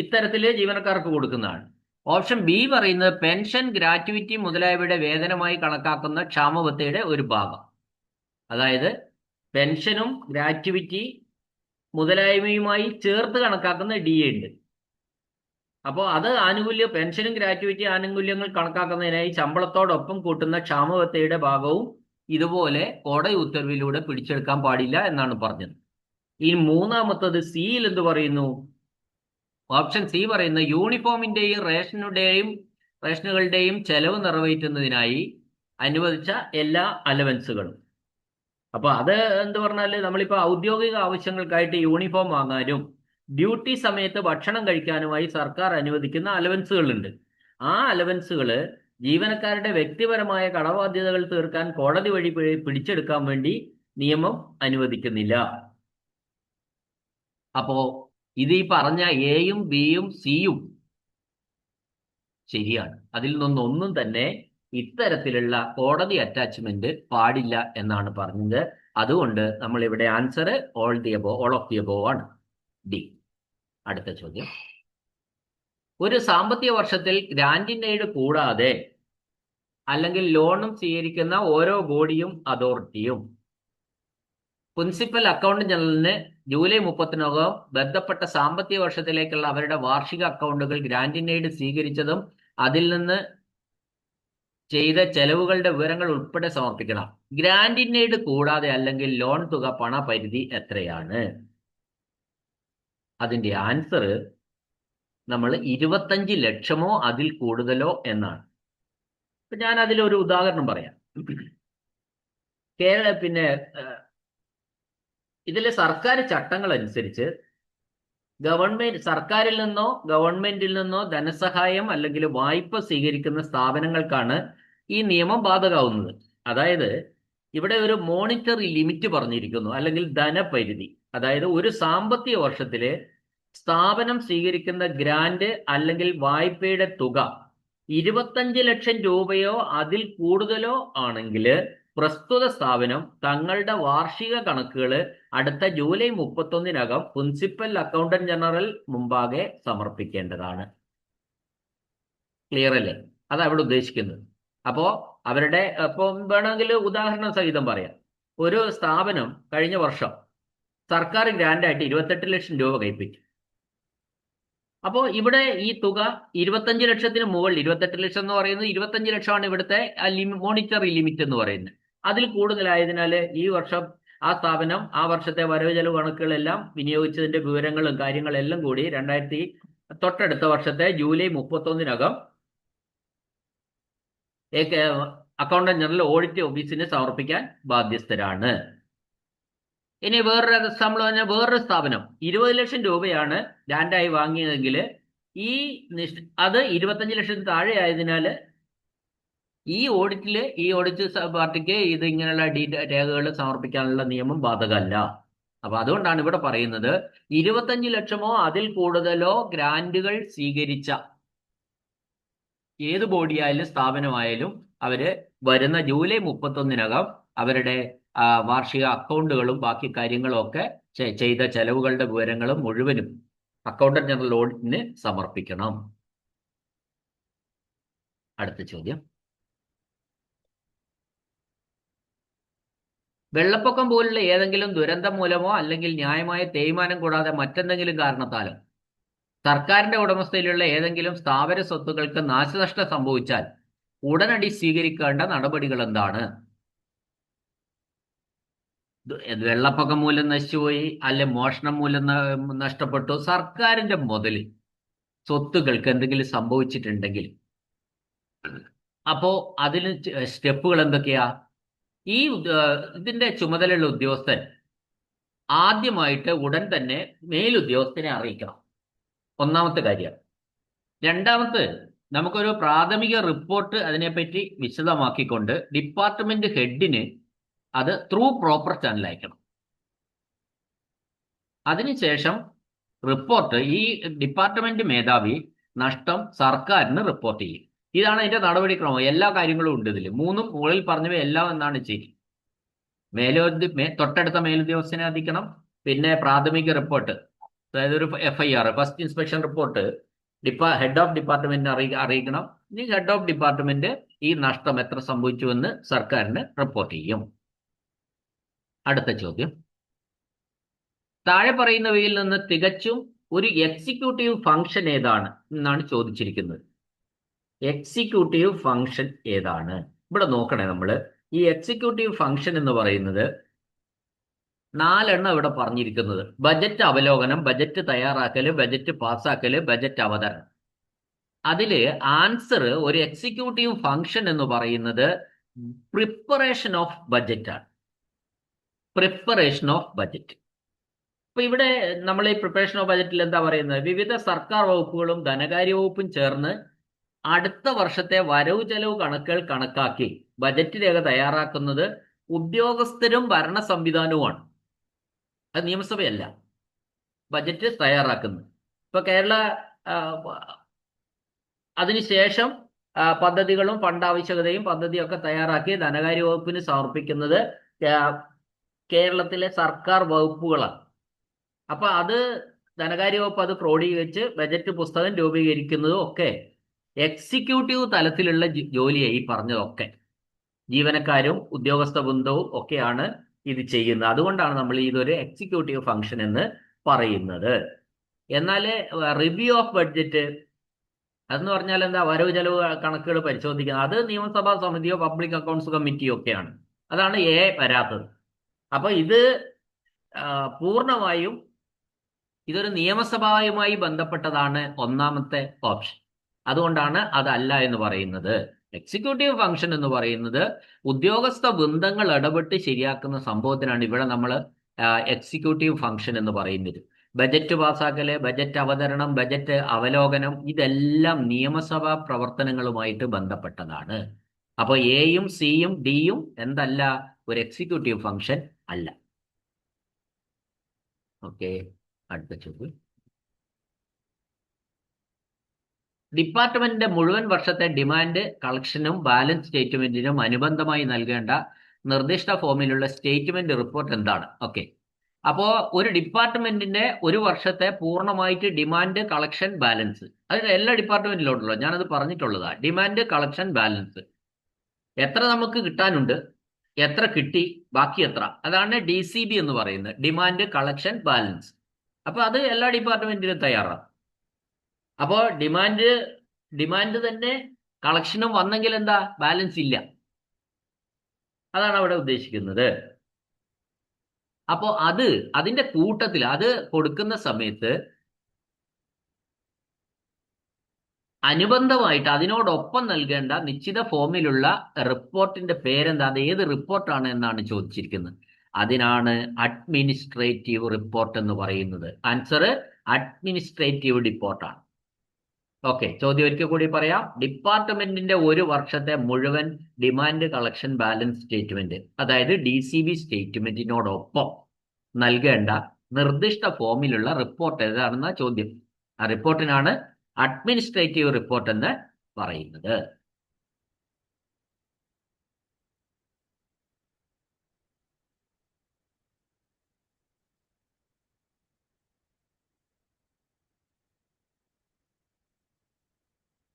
ഇത്തരത്തില് ജീവനക്കാർക്ക് കൊടുക്കുന്നതാണ്. ഓപ്ഷൻ ബി പറയുന്നത് പെൻഷൻ, ഗ്രാറ്റുവിറ്റി മുതലായവയുടെ വേതനമായി കണക്കാക്കുന്ന ക്ഷാമബത്തയുടെ ഒരു ഭാഗം. അതായത് പെൻഷനും ഗ്രാറ്റുവിറ്റി മുതലായവയുമായി ചേർത്ത് കണക്കാക്കുന്ന DA ഉണ്ട്. അപ്പോൾ അത് പെൻഷനും ഗ്രാറ്റുവിറ്റി ആനുകൂല്യങ്ങൾ കണക്കാക്കുന്നതിനായി ശമ്പളത്തോടൊപ്പം കൂട്ടുന്ന ക്ഷാമബത്തയുടെ ഭാഗവും ഇതുപോലെ കോടതി ഉത്തരവിലൂടെ പിടിച്ചെടുക്കാൻ പാടില്ല എന്നാണ് പറഞ്ഞത്. ഇനി മൂന്നാമത്തത് സിയിൽ എന്ത് പറയുന്നു? ഓപ്ഷൻ സി പറയുന്നത് യൂണിഫോമിന്റെയും റേഷനുകളുടെയും ചെലവ് നിറവേറ്റുന്നതിനായി അനുവദിച്ച എല്ലാ അലവൻസുകളും. അപ്പൊ അത് എന്ത് പറഞ്ഞാല് നമ്മളിപ്പോ ഔദ്യോഗിക ആവശ്യങ്ങൾക്കായിട്ട് യൂണിഫോം വാങ്ങാനും ഡ്യൂട്ടി സമയത്ത് ഭക്ഷണം കഴിക്കാനുമായി സർക്കാർ അനുവദിക്കുന്ന അലവൻസുകളുണ്ട്. ആ അലവൻസുകള് ജീവനക്കാരുടെ വ്യക്തിപരമായ കടബാധ്യതകൾ തീർക്കാൻ കോടതി വഴി പിടിച്ചെടുക്കാൻ വേണ്ടി നിയമം അനുവദിക്കുന്നില്ല. അപ്പോ ഇത് ഈ പറഞ്ഞ എയും ബിയും സിയും ശരിയാണ്. അതിൽ നിന്നൊന്നും തന്നെ ഇത്തരത്തിലുള്ള കോടതി അറ്റാച്ച്മെന്റ് പാടില്ല എന്നാണ് പറഞ്ഞത്. അതുകൊണ്ട് നമ്മൾ ഇവിടെ answer all of the above ആണ്, ഡി. അടുത്ത ചോദ്യം. ഒരു സാമ്പത്തിക വർഷത്തിൽ ഗ്രാന്റ് ഇൻ എയ്ഡ് കൂടാതെ അല്ലെങ്കിൽ ലോണും സ്വീകരിക്കുന്ന ഓരോ ബോഡിയും അതോറിറ്റിയും പ്രിൻസിപ്പൽ അക്കൗണ്ടന്റ് ജനറലിന് ജൂലൈ 30-നകം ബന്ധപ്പെട്ട സാമ്പത്തിക വർഷത്തിലേക്കുള്ള അവരുടെ വാർഷിക അക്കൗണ്ടുകൾ ഗ്രാന്റ് ഇൻ എയ്ഡ് സ്വീകരിച്ചതും അതിൽ നിന്ന് ചെയ്ത ചെലവുകളുടെ വിവരങ്ങൾ ഉൾപ്പെടെ സമർപ്പിക്കണം. ഗ്രാന്റ് ഇൻ എയ്ഡ് കൂടാതെ അല്ലെങ്കിൽ ലോൺ തുക പണപരിധി എത്രയാണ്? അതിന്റെ ആൻസർ നമ്മൾ 25 ലക്ഷമോ അതിൽ കൂടുതലോ എന്നാണ്. ഞാൻ അതിലൊരു ഉദാഹരണം പറയാം. ഇതിലെ സർക്കാർ ചട്ടങ്ങൾ അനുസരിച്ച് സർക്കാരിൽ നിന്നോ ഗവൺമെന്റിൽ നിന്നോ ധനസഹായം അല്ലെങ്കിൽ വായ്പ സ്വീകരിക്കുന്ന സ്ഥാപനങ്ങൾക്കാണ് ഈ നിയമം ബാധകമാവുന്നത്. അതായത് ഇവിടെ ഒരു മോണിറ്ററി ലിമിറ്റ് പറഞ്ഞിരിക്കുന്നു, അല്ലെങ്കിൽ ധനപരിധി. അതായത് ഒരു സാമ്പത്തിക വർഷത്തില് സ്ഥാപനം സ്വീകരിക്കുന്ന ഗ്രാന്റ് അല്ലെങ്കിൽ വായ്പയുടെ തുക 25 ലക്ഷം രൂപയോ അതിൽ കൂടുതലോ ആണെങ്കിൽ പ്രസ്തുത സ്ഥാപനം തങ്ങളുടെ വാർഷിക കണക്കുകൾ അടുത്ത ജൂലൈ 31-നകം പ്രിൻസിപ്പൽ അക്കൗണ്ടന്റ് ജനറൽ മുമ്പാകെ സമർപ്പിക്കേണ്ടതാണ്. ക്ലിയർ അല്ലേ? അതാണ് ഇവിടെ ഉദ്ദേശിക്കുന്നത്. അപ്പോ അവരുടെ വേണമെങ്കിൽ ഉദാഹരണ സഹിതം പറയാം. ഒരു സ്ഥാപനം കഴിഞ്ഞ വർഷം സർക്കാർ ഗ്രാൻഡായിട്ട് 28 ലക്ഷം രൂപ കൈപ്പറ്റി. അപ്പോൾ ഇവിടെ ഈ തുക 25 ലക്ഷത്തിന് മുകളിൽ, 28 ലക്ഷം എന്ന് പറയുന്നത് 25 ലക്ഷമാണ് ഇവിടുത്തെ മോണിറ്ററി ലിമിറ്റ് എന്ന് പറയുന്നത്. അതിൽ കൂടുതലായതിനാൽ ഈ വർഷം ആ സ്ഥാപനം ആ വർഷത്തെ വരവ് ചെലവ് കണക്കുകളെല്ലാം വിനിയോഗിച്ചതിന്റെ വിവരങ്ങളും കാര്യങ്ങളെല്ലാം കൂടി തൊട്ടടുത്ത വർഷത്തെ ജൂലൈ 31-നകം അക്കൗണ്ടന്റ് ജനറൽ ഓഡിറ്റ് ഓഫീസിന് സമർപ്പിക്കാൻ ബാധ്യസ്ഥരാണ്. ഇനി വേറൊരു എക്സാമ്പിൾ പറഞ്ഞാൽ, വേറൊരു സ്ഥാപനം 20 ലക്ഷം രൂപയാണ് ഗ്രാൻഡായി വാങ്ങിയതെങ്കിൽ അത് 25 ലക്ഷത്തിന് താഴെ ആയതിനാൽ ഈ ഓഡിറ്റ് പാർട്ടിക്ക് ഇത് ഇങ്ങനെയുള്ള രേഖകൾ സമർപ്പിക്കാനുള്ള നിയമം ബാധകമല്ല. അപ്പൊ അതുകൊണ്ടാണ് ഇവിടെ പറയുന്നത് 25 ലക്ഷമോ അതിൽ കൂടുതലോ ഗ്രാന്റുകൾ സ്വീകരിച്ച ഏത് ബോഡിയായാലും സ്ഥാപനമായാലും അവര് വരുന്ന ജൂലൈ 31-നകം അവരുടെ വാർഷിക അക്കൗണ്ടുകളും ബാക്കി കാര്യങ്ങളും ഒക്കെ ചെയ്ത ചെലവുകളുടെ വിവരങ്ങളും മുഴുവനും അക്കൗണ്ടന്റ് ജനറൽ ഓഡിറ്റിന് സമർപ്പിക്കണം. അടുത്ത ചോദ്യം. വെള്ളപ്പൊക്കം പോലുള്ള ഏതെങ്കിലും ദുരന്തം മൂലമോ അല്ലെങ്കിൽ ന്യായമായ തേയ്മാനം കൂടാതെ മറ്റെന്തെങ്കിലും കാരണത്താലോ സർക്കാരിന്റെ ഉടമസ്ഥയിലുള്ള ഏതെങ്കിലും സ്ഥാവര സ്വത്തുക്കൾക്ക് നാശനഷ്ടം സംഭവിച്ചാൽ ഉടനടി സ്വീകരിക്കേണ്ട നടപടികൾ എന്താണ്? വെള്ളപ്പൊക്കം മൂലം നശിച്ചുപോയി, അല്ലെ മോഷണം മൂലം നഷ്ടപ്പെട്ടു, സർക്കാരിന്റെ മുതൽ സ്വത്തുക്കൾക്ക് എന്തെങ്കിലും സംഭവിച്ചിട്ടുണ്ടെങ്കിൽ അപ്പോ അതിന് സ്റ്റെപ്പുകൾ എന്തൊക്കെയാ? ഇതിന്റെ ചുമതലയുള്ള ഉദ്യോഗസ്ഥൻ ആദ്യമായിട്ട് ഉടൻ തന്നെ മേലുദ്യോഗസ്ഥനെ അറിയിക്കണം. ഒന്നാമത്തെ കാര്യം. രണ്ടാമത്തെ, നമുക്കൊരു പ്രാഥമിക റിപ്പോർട്ട് അതിനെപ്പറ്റി വിശദമാക്കിക്കൊണ്ട് ഡിപ്പാർട്ട്മെന്റ് ഹെഡിന് അത് ത്രൂ പ്രോപ്പർ ചാനൽ അയക്കണം. അതിനുശേഷം റിപ്പോർട്ട് ഈ ഡിപ്പാർട്ട്മെന്റ് മേധാവി നഷ്ടം സർക്കാരിന് റിപ്പോർട്ട് ചെയ്യും. ഇതാണ് അതിന്റെ നടപടിക്രമം. എല്ലാ കാര്യങ്ങളും ഉണ്ട് ഇതിൽ. മൂന്നും മുകളിൽ പറഞ്ഞവ എല്ലാം എന്നാണ് ചെയ്യും. തൊട്ടടുത്ത മേലുദ്യോഗസ്ഥനെ അറിയിക്കണം. പിന്നെ പ്രാഥമിക റിപ്പോർട്ട്, അതായത് ഒരു FIR, first inspection report head of ഡിപ്പാർട്ട്മെന്റിനെ അറിയിക്കണം. ഇനി ഹെഡ് ഓഫ് ഡിപ്പാർട്ട്മെന്റ് ഈ നഷ്ടം എത്ര സംഭവിച്ചുവെന്ന് സർക്കാരിന് റിപ്പോർട്ട് ചെയ്യും. അടുത്ത ചോദ്യം. താഴെ പറയുന്നവയിൽ നിന്ന് തികച്ചും ഒരു എക്സിക്യൂട്ടീവ് ഫംഗ്ഷൻ ഏതാണ് എന്നാണ് ചോദിച്ചിരിക്കുന്നത്. എക്സിക്യൂട്ടീവ് ഫംഗ്ഷൻ ഏതാണ്? ഇവിടെ നോക്കണേ നമ്മള്. ഈ എക്സിക്യൂട്ടീവ് ഫംഗ്ഷൻ എന്ന് പറയുന്നത് 4 ഇവിടെ പറഞ്ഞിരിക്കുന്നത്: ബജറ്റ് അവലോകനം, ബജറ്റ് തയ്യാറാക്കല്, ബജറ്റ് പാസ്സാക്കല്, ബജറ്റ് അവതരണം. അതില് ആൻസർ ഒരു എക്സിക്യൂട്ടീവ് ഫംഗ്ഷൻ എന്ന് പറയുന്നത് പ്രിപ്പറേഷൻ ഓഫ് ബജറ്റ് ആണ്. Preparation of budget. അപ്പൊ ഇവിടെ നമ്മൾ ഈ പ്രിപ്പറേഷൻ ഓഫ് ബജറ്റിൽ എന്താ പറയുന്നത്? വിവിധ സർക്കാർ വകുപ്പുകളും ധനകാര്യ വകുപ്പും ചേർന്ന് അടുത്ത വർഷത്തെ വരവ് ചെലവ് കണക്കുകൾ കണക്കാക്കി ബജറ്റ് രേഖ തയ്യാറാക്കുന്നത് ഉദ്യോഗസ്ഥരും ഭരണ സംവിധാനവുമാണ്. അത് നിയമസഭയല്ല ബജറ്റ് തയ്യാറാക്കുന്നത്. ഇപ്പൊ കേരള അതിനുശേഷം പദ്ധതികളും ഫണ്ടാവശ്യകതയും പദ്ധതിയൊക്കെ തയ്യാറാക്കി ധനകാര്യ വകുപ്പിന് സമർപ്പിക്കുന്നത് കേരളത്തിലെ സർക്കാർ വകുപ്പുകളാണ്. അപ്പൊ അത് ധനകാര്യ വകുപ്പ് അത് ക്രോഡീകരിച്ച് ബജറ്റ് പുസ്തകം രൂപീകരിക്കുന്നതും ഒക്കെ എക്സിക്യൂട്ടീവ് തലത്തിലുള്ള ജോലിയായി പറഞ്ഞതൊക്കെ. ജീവനക്കാരും ഉദ്യോഗസ്ഥ വൃന്ദവും ഒക്കെയാണ് ഇത് ചെയ്യുന്നത്. അതുകൊണ്ടാണ് നമ്മൾ ഇതൊരു എക്സിക്യൂട്ടീവ് ഫംഗ്ഷൻ എന്ന് പറയുന്നത്. എന്നാൽ റിവ്യൂ ഓഫ് ബഡ്ജറ്റ് അതെന്ന് പറഞ്ഞാൽ എന്താ? വരവ് ചെലവ് കണക്കുകൾ പരിശോധിക്കുന്നത്. അത് നിയമസഭാ സമിതിയോ പബ്ലിക് അക്കൗണ്ട്സ് കമ്മിറ്റിയോ ഒക്കെയാണ്. അതാണ് വരാത്തത്. അപ്പൊ ഇത് പൂർണ്ണമായും ഇതൊരു നിയമസഭയുമായി ബന്ധപ്പെട്ടതാണ് ഒന്നാമത്തെ ഓപ്ഷൻ. അതുകൊണ്ടാണ് അതല്ല എന്ന് പറയുന്നത്. എക്സിക്യൂട്ടീവ് ഫംഗ്ഷൻ എന്ന് പറയുന്നത് ഉദ്യോഗസ്ഥ വൃന്ദങ്ങൾ ഇടപെട്ട് ശരിയാക്കുന്ന സംഭവത്തിനാണ് ഇവിടെ നമ്മൾ എക്സിക്യൂട്ടീവ് ഫംഗ്ഷൻ എന്ന് പറയുന്നത്. ബജറ്റ് പാസ്സാക്കല്, ബജറ്റ് അവതരണം, ബജറ്റ് അവലോകനം ഇതെല്ലാം നിയമസഭാ പ്രവർത്തനങ്ങളുമായിട്ട് ബന്ധപ്പെട്ടതാണ്. അപ്പൊ എയും സിയും ഡിയും എന്തല്ല? ഒരു എക്സിക്യൂട്ടീവ് ഫംഗ്ഷൻ അല്ല. ഓക്കെ, അടുത്ത ചോദ്യം. ഡിപ്പാർട്ട്മെന്റിന്റെ മുഴുവൻ വർഷത്തെ ഡിമാൻഡ് കളക്ഷനും ബാലൻസ് സ്റ്റേറ്റ്മെന്റിനും അനുബന്ധമായി നൽകേണ്ട നിർദ്ദിഷ്ട ഫോമിലുള്ള സ്റ്റേറ്റ്മെന്റ് റിപ്പോർട്ട് എന്താണ്? ഓക്കെ, അപ്പോ ഒരു ഡിപ്പാർട്ട്മെന്റിന്റെ ഒരു വർഷത്തെ പൂർണ്ണമായിട്ട് ഡിമാൻഡ്, കളക്ഷൻ, ബാലൻസ്, അത് എല്ലാ ഡിപ്പാർട്ട്മെന്റിലോട്ടുള്ളൂ. ഞാനത് പറഞ്ഞിട്ടുള്ളതാണ്. ഡിമാൻഡ്, കളക്ഷൻ, ബാലൻസ്, എത്ര നമുക്ക് കിട്ടാനുണ്ട്, എത്ര കിട്ടി, ബാക്കി എത്ര, അതാണ് DCB എന്ന് പറയുന്നത്. Demand, collection, balance. അപ്പൊ അത് എല്ലാ ഡിപ്പാർട്ട്മെന്റിലും തയ്യാറാണ്. അപ്പോ ഡിമാൻഡ് തന്നെ കളക്ഷനും വന്നെങ്കിൽ എന്താ? ബാലൻസ് ഇല്ല. അതാണ് അവിടെ ഉദ്ദേശിക്കുന്നത്. അപ്പോ അതിന്റെ കൂട്ടത്തിൽ അത് കൊടുക്കുന്ന സമയത്ത് അനുബന്ധമായിട്ട് അതിനോടൊപ്പം നൽകേണ്ട നിശ്ചിത ഫോമിലുള്ള റിപ്പോർട്ടിന്റെ പേരെന്താ? അത് ഏത് റിപ്പോർട്ടാണ് എന്നാണ് ചോദിച്ചിരിക്കുന്നത്. അതിനാണ് അഡ്മിനിസ്ട്രേറ്റീവ് റിപ്പോർട്ട് എന്ന് പറയുന്നത്. ആൻസർ അഡ്മിനിസ്ട്രേറ്റീവ് റിപ്പോർട്ടാണ്. ഓക്കെ, ചോദ്യം ഒരിക്കൽ കൂടി പറയാം. ഡിപ്പാർട്ട്മെന്റിന്റെ ഒരു വർഷത്തെ മുഴുവൻ ഡിമാൻഡ്, കളക്ഷൻ, ബാലൻസ് സ്റ്റേറ്റ്മെന്റ്, അതായത് DCB സ്റ്റേറ്റ്മെന്റിനോടൊപ്പം നൽകേണ്ട നിർദ്ദിഷ്ട ഫോമിലുള്ള റിപ്പോർട്ട് ഏതാണെന്ന ചോദ്യം. ആ റിപ്പോർട്ടിനാണ് അഡ്മിനിസ്ട്രേറ്റീവ് റിപ്പോർട്ട് എന്ന് പറയുന്നത്.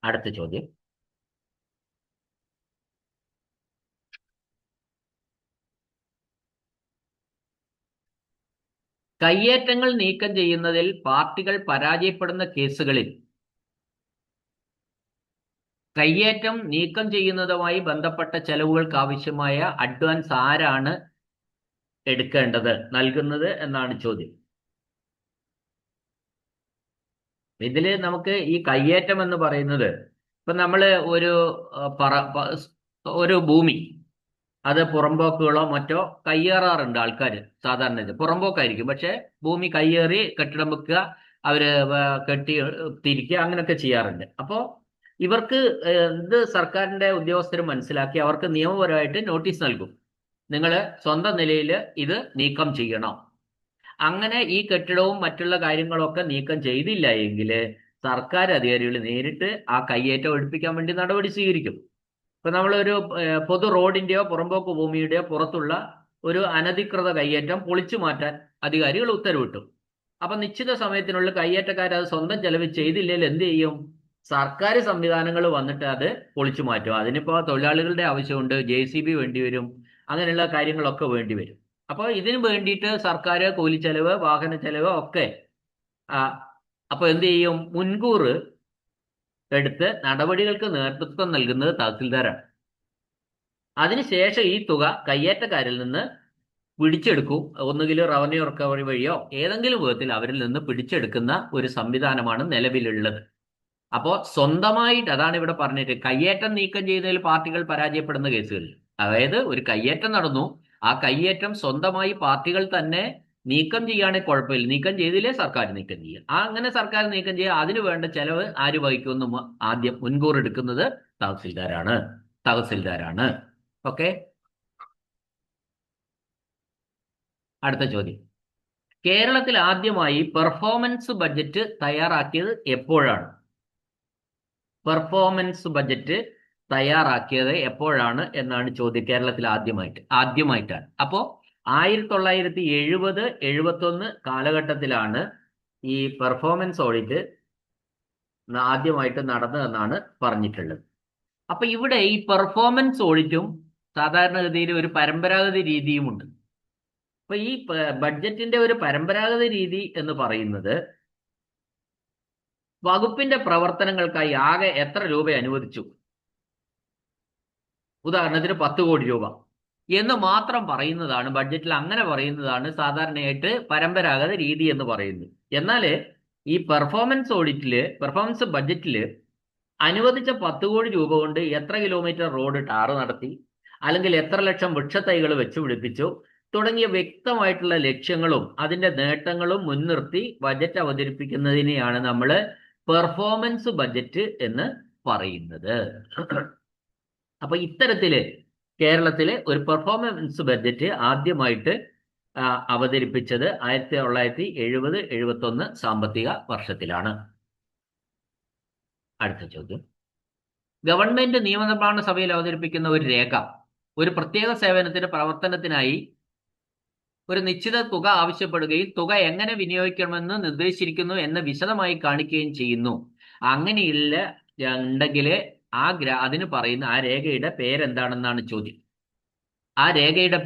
അടുത്ത ചോദ്യം. കയ്യേറ്റങ്ങൾ നീക്കം ചെയ്യുന്നതിൽ പാർട്ടികൾ പരാജയപ്പെടുന്ന കേസുകളിൽ കയ്യേറ്റം നീക്കം ചെയ്യുന്നതുമായി ബന്ധപ്പെട്ട ചെലവുകൾക്ക് ആവശ്യമായ അഡ്വാൻസ് ആരാണ് നൽകുന്നത് എന്നാണ് ചോദ്യം. ഇതില് നമുക്ക് ഈ കയ്യേറ്റം എന്ന് പറയുന്നത്, ഇപ്പൊ നമ്മള് ഒരു ഭൂമി അത് പുറമ്പോക്കുകളോ മറ്റോ കയ്യേറാറുണ്ട് ആൾക്കാർ. സാധാരണ ഇത് പുറമ്പോക്കായിരിക്കും, പക്ഷെ ഭൂമി കയ്യേറി കെട്ടിടം വെക്കുക, അവര് കെട്ടി തിരിക്കുക, അങ്ങനെയൊക്കെ ചെയ്യാറുണ്ട്. അപ്പോ ഇവർക്ക് ഇത് സർക്കാരിന്റെ ഉദ്യോഗസ്ഥർ മനസ്സിലാക്കി അവർക്ക് നിയമപരമായിട്ട് നോട്ടീസ് നൽകും. നിങ്ങൾ സ്വന്തം നിലയിൽ ഇത് നീക്കം ചെയ്യണം. അങ്ങനെ ഈ കെട്ടിടവും മറ്റുള്ള കാര്യങ്ങളൊക്കെ നീക്കം ചെയ്തില്ല എങ്കിൽ സർക്കാർ അധികാരികൾ നേരിട്ട് ആ കയ്യേറ്റം ഒഴിപ്പിക്കാൻ വേണ്ടി നടപടി സ്വീകരിക്കും. ഇപ്പൊ നമ്മളൊരു പൊതു റോഡിന്റെയോ പുറമ്പോക്ക് ഭൂമിയുടെയോ പുറത്തുള്ള ഒരു അനധികൃത കയ്യേറ്റം പൊളിച്ചു മാറ്റാൻ അധികാരികൾ ഉത്തരവിട്ടു. അപ്പൊ നിശ്ചിത സമയത്തിനുള്ളിൽ കയ്യേറ്റക്കാർ അത് സ്വന്തം ചെലവ് ചെയ്തില്ലെങ്കിൽ എന്ത് ചെയ്യും? സർക്കാർ സംവിധാനങ്ങൾ വന്നിട്ട് അത് പൊളിച്ചു മാറ്റും. അതിനിപ്പോ തൊഴിലാളികളുടെ ആവശ്യമുണ്ട്, JCB വേണ്ടിവരും, അങ്ങനെയുള്ള കാര്യങ്ങളൊക്കെ വേണ്ടിവരും. അപ്പോൾ ഇതിനു വേണ്ടിയിട്ട് സർക്കാർ കൂലിച്ചെലവ്, വാഹന ചെലവ് ഒക്കെ അപ്പൊ എന്ത് ചെയ്യും? മുൻകൂർ എടുത്ത് നടപടികൾക്ക് നേതൃത്വം നൽകുന്നത് തഹസിൽദാരാണ്. അതിനുശേഷം ഈ തുക കയ്യേറ്റക്കാരിൽ നിന്ന് പിടിച്ചെടുക്കും. ഒന്നുകിൽ റവന്യൂ റിക്കവറി വഴിയോ ഏതെങ്കിലും വിധത്തിൽ അവരിൽ നിന്ന് പിടിച്ചെടുക്കുന്ന ഒരു സംവിധാനമാണ് നിലവിലുള്ളത്. അപ്പോൾ സ്വന്തമായിട്ട്, അതാണ് ഇവിടെ പറഞ്ഞിട്ട്, കയ്യേറ്റം നീക്കം ചെയ്തതിൽ പാർട്ടികൾ പരാജയപ്പെടുന്ന കേസുകളിൽ, അതായത് ഒരു കയ്യേറ്റം നടന്നു, ആ കയ്യേറ്റം സ്വന്തമായി പാർട്ടികൾ തന്നെ നീക്കം ചെയ്യുകയാണെങ്കിൽ കുഴപ്പമില്ല. നീക്കം ചെയ്തില്ലേ സർക്കാർ നീക്കം ചെയ്യുക. അങ്ങനെ സർക്കാർ നീക്കം ചെയ്യുക, അതിന് വേണ്ട ചെലവ് ആര് വഹിക്കുന്നു? ആദ്യം മുൻകൂർ എടുക്കുന്നത് തഹസിൽദാരാണ്. ഓക്കെ, അടുത്ത ചോദ്യം. കേരളത്തിൽ ആദ്യമായി പെർഫോമൻസ് ബഡ്ജറ്റ് തയ്യാറാക്കിയത് എപ്പോഴാണ്? പെർഫോമൻസ് ബഡ്ജറ്റ് തയ്യാറാക്കിയത് എപ്പോഴാണ് എന്നാണ് ചോദ്യം. കേരളത്തിൽ ആദ്യമായിട്ടാണ്. അപ്പോ 1970, 71 കാലഘട്ടത്തിലാണ് ഈ പെർഫോമൻസ് ഓഡിറ്റ് ആദ്യമായിട്ട് നടന്നതെന്നാണ് പറഞ്ഞിട്ടുള്ളത്. അപ്പൊ ഇവിടെ ഈ പെർഫോമൻസ് ഓഡിറ്റും സാധാരണഗതിയിൽ ഒരു പരമ്പരാഗത രീതിയുമുണ്ട്. അപ്പൊ ഈ ബഡ്ജറ്റിന്റെ ഒരു പരമ്പരാഗത രീതി എന്ന് പറയുന്നത്, വകുപ്പിന്റെ പ്രവർത്തനങ്ങൾക്കായി ആകെ എത്ര രൂപ അനുവദിച്ചു, ഉദാഹരണത്തിന് 10 കോടി രൂപ എന്ന് മാത്രം പറയുന്നതാണ് ബഡ്ജറ്റിൽ. അങ്ങനെ പറയുന്നതാണ് സാധാരണയായിട്ട് പരമ്പരാഗത രീതി എന്ന് പറയുന്നത്. എന്നാൽ ഈ പെർഫോമൻസ് ബഡ്ജറ്റില് അനുവദിച്ച 10 കോടി രൂപ കൊണ്ട് എത്ര കിലോമീറ്റർ റോഡ് ടാർ നടത്തി, അല്ലെങ്കിൽ എത്ര ലക്ഷം വൃക്ഷത്തൈകൾ വെച്ച് പിടിപ്പിച്ചു തുടങ്ങിയ വ്യക്തമായിട്ടുള്ള ലക്ഷ്യങ്ങളും അതിന്റെ നേട്ടങ്ങളും മുൻനിർത്തി ബഡ്ജറ്റ് അവതരിപ്പിക്കുന്നതിനെയാണ് നമ്മൾ പെർഫോമൻസ് ബഡ്ജറ്റ് എന്ന് പറയുന്നത്. അപ്പൊ ഇത്തരത്തില് കേരളത്തിലെ ഒരു പെർഫോമൻസ് ബഡ്ജറ്റ് ആദ്യമായിട്ട് അവതരിപ്പിച്ചത് 1970, 71 സാമ്പത്തിക വർഷത്തിലാണ്. അടുത്ത ചോദ്യം. ഗവൺമെന്റ് നിയമനിർമ്മാണ സഭയിൽ അവതരിപ്പിക്കുന്ന ഒരു രേഖ ഒരു പ്രത്യേക സേവനത്തിന് പ്രവർത്തനത്തിനായി ഒരു നിശ്ചിത തുക ആവശ്യപ്പെടുകയും തുക എങ്ങനെ വിനിയോഗിക്കണമെന്ന് നിർദ്ദേശിച്ചിരിക്കുന്നു എന്ന് വിശദമായി കാണിക്കുകയും ചെയ്യുന്നു. അങ്ങനെയില്ല ഉണ്ടെങ്കിൽ അതിന് പറയുന്ന ആ രേഖയുടെ പേരെന്താണെന്നാണ് ചോദ്യം. ആ രേഖയുടെ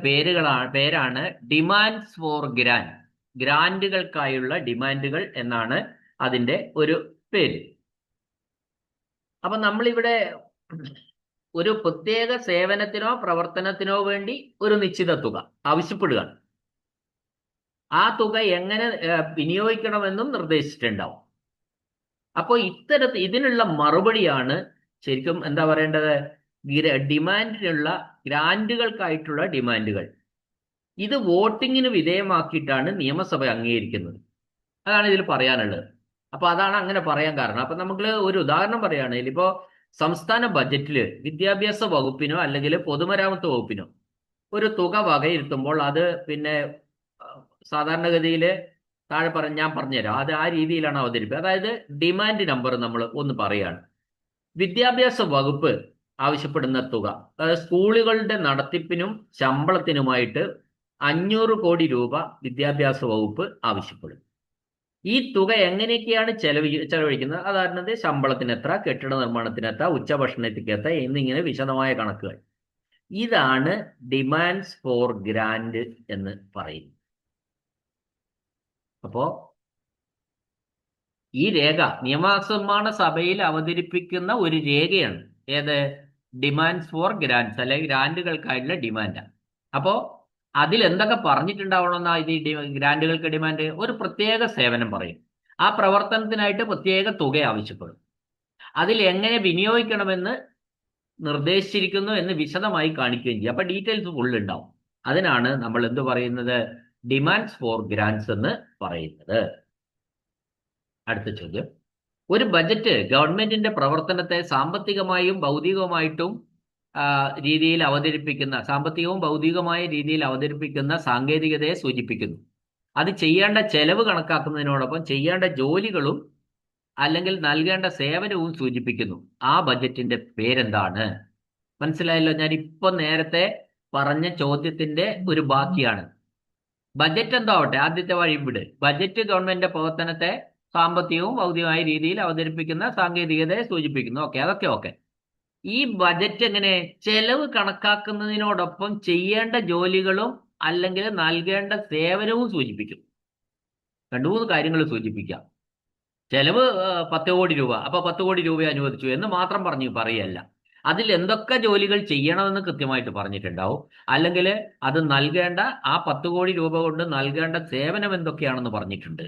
പേരാണ് ഡിമാൻഡ്സ് ഫോർ ഗ്രാന്റുകൾക്കായുള്ള ഡിമാൻഡുകൾ എന്നാണ് അതിന്റെ ഒരു പേര്. അപ്പൊ നമ്മളിവിടെ ഒരു പ്രത്യേക സേവനത്തിനോ പ്രവർത്തനത്തിനോ വേണ്ടി ഒരു നിശ്ചിത തുക ആവശ്യപ്പെടുകയാണ്. ആ തുക എങ്ങനെ വിനിയോഗിക്കണമെന്നും നിർദ്ദേശിച്ചിട്ടുണ്ടാവും. അപ്പോൾ ഇതിനുള്ള മറുപടിയാണ് ശരിക്കും എന്താ പറയേണ്ടത്, ഡിമാൻഡിനുള്ള ഗ്രാന്റുകൾക്കായിട്ടുള്ള ഡിമാൻഡുകൾ. ഇത് വോട്ടിങ്ങിന് വിധേയമാക്കിയിട്ടാണ് നിയമസഭ അംഗീകരിക്കുന്നത്. അതാണ് ഇതിൽ പറയാനുള്ളത്. അപ്പൊ അതാണ് അങ്ങനെ പറയാൻ കാരണം. അപ്പൊ നമുക്ക് ഒരു ഉദാഹരണം പറയുകയാണെങ്കിൽ, ഇപ്പോ സംസ്ഥാന ബജറ്റില് വിദ്യാഭ്യാസ വകുപ്പിനോ അല്ലെങ്കിൽ പൊതുമരാമത്ത് വകുപ്പിനോ ഒരു തുക വകയിരുത്തുമ്പോൾ അത് പിന്നെ സാധാരണഗതിയിൽ ഞാൻ പറഞ്ഞുതരാം, അത് ആ രീതിയിലാണ് അവതരിപ്പിക്കുക. അതായത് ഡിമാൻഡ് നമ്പർ നമ്മൾ ഒന്ന് പറയുകയാണ്. വിദ്യാഭ്യാസ വകുപ്പ് ആവശ്യപ്പെടുന്ന തുക, അതായത് സ്കൂളുകളുടെ നടത്തിപ്പിനും ശമ്പളത്തിനുമായിട്ട് 500 കോടി രൂപ വിദ്യാഭ്യാസ വകുപ്പ് ആവശ്യപ്പെടും. ഈ തുക എങ്ങനെയൊക്കെയാണ് ചെലവഴിക്കുന്നത്? അതായത് ശമ്പളത്തിന് എത്ര, കെട്ടിട നിർമ്മാണത്തിന് എത്ര, ഉച്ചഭക്ഷണത്തിക്ക് എത്ര എന്നിങ്ങനെ വിശദമായ കണക്കുകൾ. ഇതാണ് ഡിമാൻഡ്സ് ഫോർ ഗ്രാന്റ് എന്ന് പറയുന്നത്. അപ്പോ ഈ രേഖ നിയമനിർമ്മാണ സഭയിൽ അവതരിപ്പിക്കുന്ന ഒരു രേഖയാണ്. ഏത്? ഡിമാൻഡ്സ് ഫോർ ഗ്രാന്റ്സ്, അല്ലെങ്കിൽ ഗ്രാന്റുകൾക്കായിട്ടുള്ള ഡിമാൻഡാണ്. അപ്പോ അതിൽ എന്തൊക്കെ പറഞ്ഞിട്ടുണ്ടാവണമെന്നാ ഇത് ഗ്രാന്റുകൾക്ക് ഡിമാൻഡ്? ഒരു പ്രത്യേക സേവനം പറയും, ആ പ്രവർത്തനത്തിനായിട്ട് പ്രത്യേക തുക ആവശ്യപ്പെടും, അതിൽ എങ്ങനെ വിനിയോഗിക്കണമെന്ന് നിർദ്ദേശിച്ചിരിക്കുന്നു എന്ന് വിശദമായി കാണിക്കുകയും ചെയ്യും. അപ്പൊ ഡീറ്റെയിൽസ് ഫുൾ ഉണ്ടാവും. അതിനാണ് നമ്മൾ എന്ത് പറയുന്നത്? ഡിമാൻഡ്സ് ഫോർ ഗ്രാന്റ്സ് എന്ന് പറയുന്നത്. അടുത്ത ചോദ്യം. ഒരു ബജറ്റ് ഗവൺമെന്റിന്റെ പ്രവർത്തനത്തെ സാമ്പത്തികമായും ഭൗതികമായിട്ടും രീതിയിൽ അവതരിപ്പിക്കുന്ന, സാമ്പത്തികവും ഭൗതികമായ രീതിയിൽ അവതരിപ്പിക്കുന്ന സാങ്കേതികതയെ സൂചിപ്പിക്കുന്നു. അത് ചെയ്യേണ്ട ചെലവ് കണക്കാക്കുന്നതിനോടൊപ്പം ചെയ്യേണ്ട ജോലികളും അല്ലെങ്കിൽ നൽകേണ്ട സേവനവും സൂചിപ്പിക്കുന്നു. ആ ബജറ്റിന്റെ പേരെന്താണ്? മനസ്സിലായല്ലോ. ഞാൻ ഇപ്പൊ നേരത്തെ പറഞ്ഞ ചോദ്യത്തിന്റെ ഒരു ബാക്കിയാണ്. ബജറ്റ് എന്തോ ആവട്ടെ, ആദ്യത്തെ വഴി വിട്. ബജറ്റ് ഗവൺമെന്റിന്റെ പ്രവർത്തനത്തെ സാമ്പത്തികവും ഭൗതികമായ രീതിയിൽ അവതരിപ്പിക്കുന്ന സാങ്കേതികതയെ സൂചിപ്പിക്കുന്നു. അതൊക്കെ ഓക്കെ. ഈ ബജറ്റ് എങ്ങനെ ചെലവ് കണക്കാക്കുന്നതിനോടൊപ്പം ചെയ്യേണ്ട ജോലികളും അല്ലെങ്കിൽ നൽകേണ്ട സേവനവും സൂചിപ്പിക്കും. 2-3 കാര്യങ്ങൾ സൂചിപ്പിക്കാം. ചെലവ് 10 കോടി രൂപ, അപ്പൊ 10 കോടി രൂപ അനുവദിച്ചു എന്ന് മാത്രം പറയല്ല. അതിൽ എന്തൊക്കെ ജോലികൾ ചെയ്യണമെന്ന് കൃത്യമായിട്ട് പറഞ്ഞിട്ടുണ്ടാവും. അല്ലെങ്കിൽ അത് നൽകേണ്ട ആ 10 കോടി രൂപ കൊണ്ട് നൽകേണ്ട സേവനം എന്തൊക്കെയാണെന്ന് പറഞ്ഞിട്ടുണ്ട്.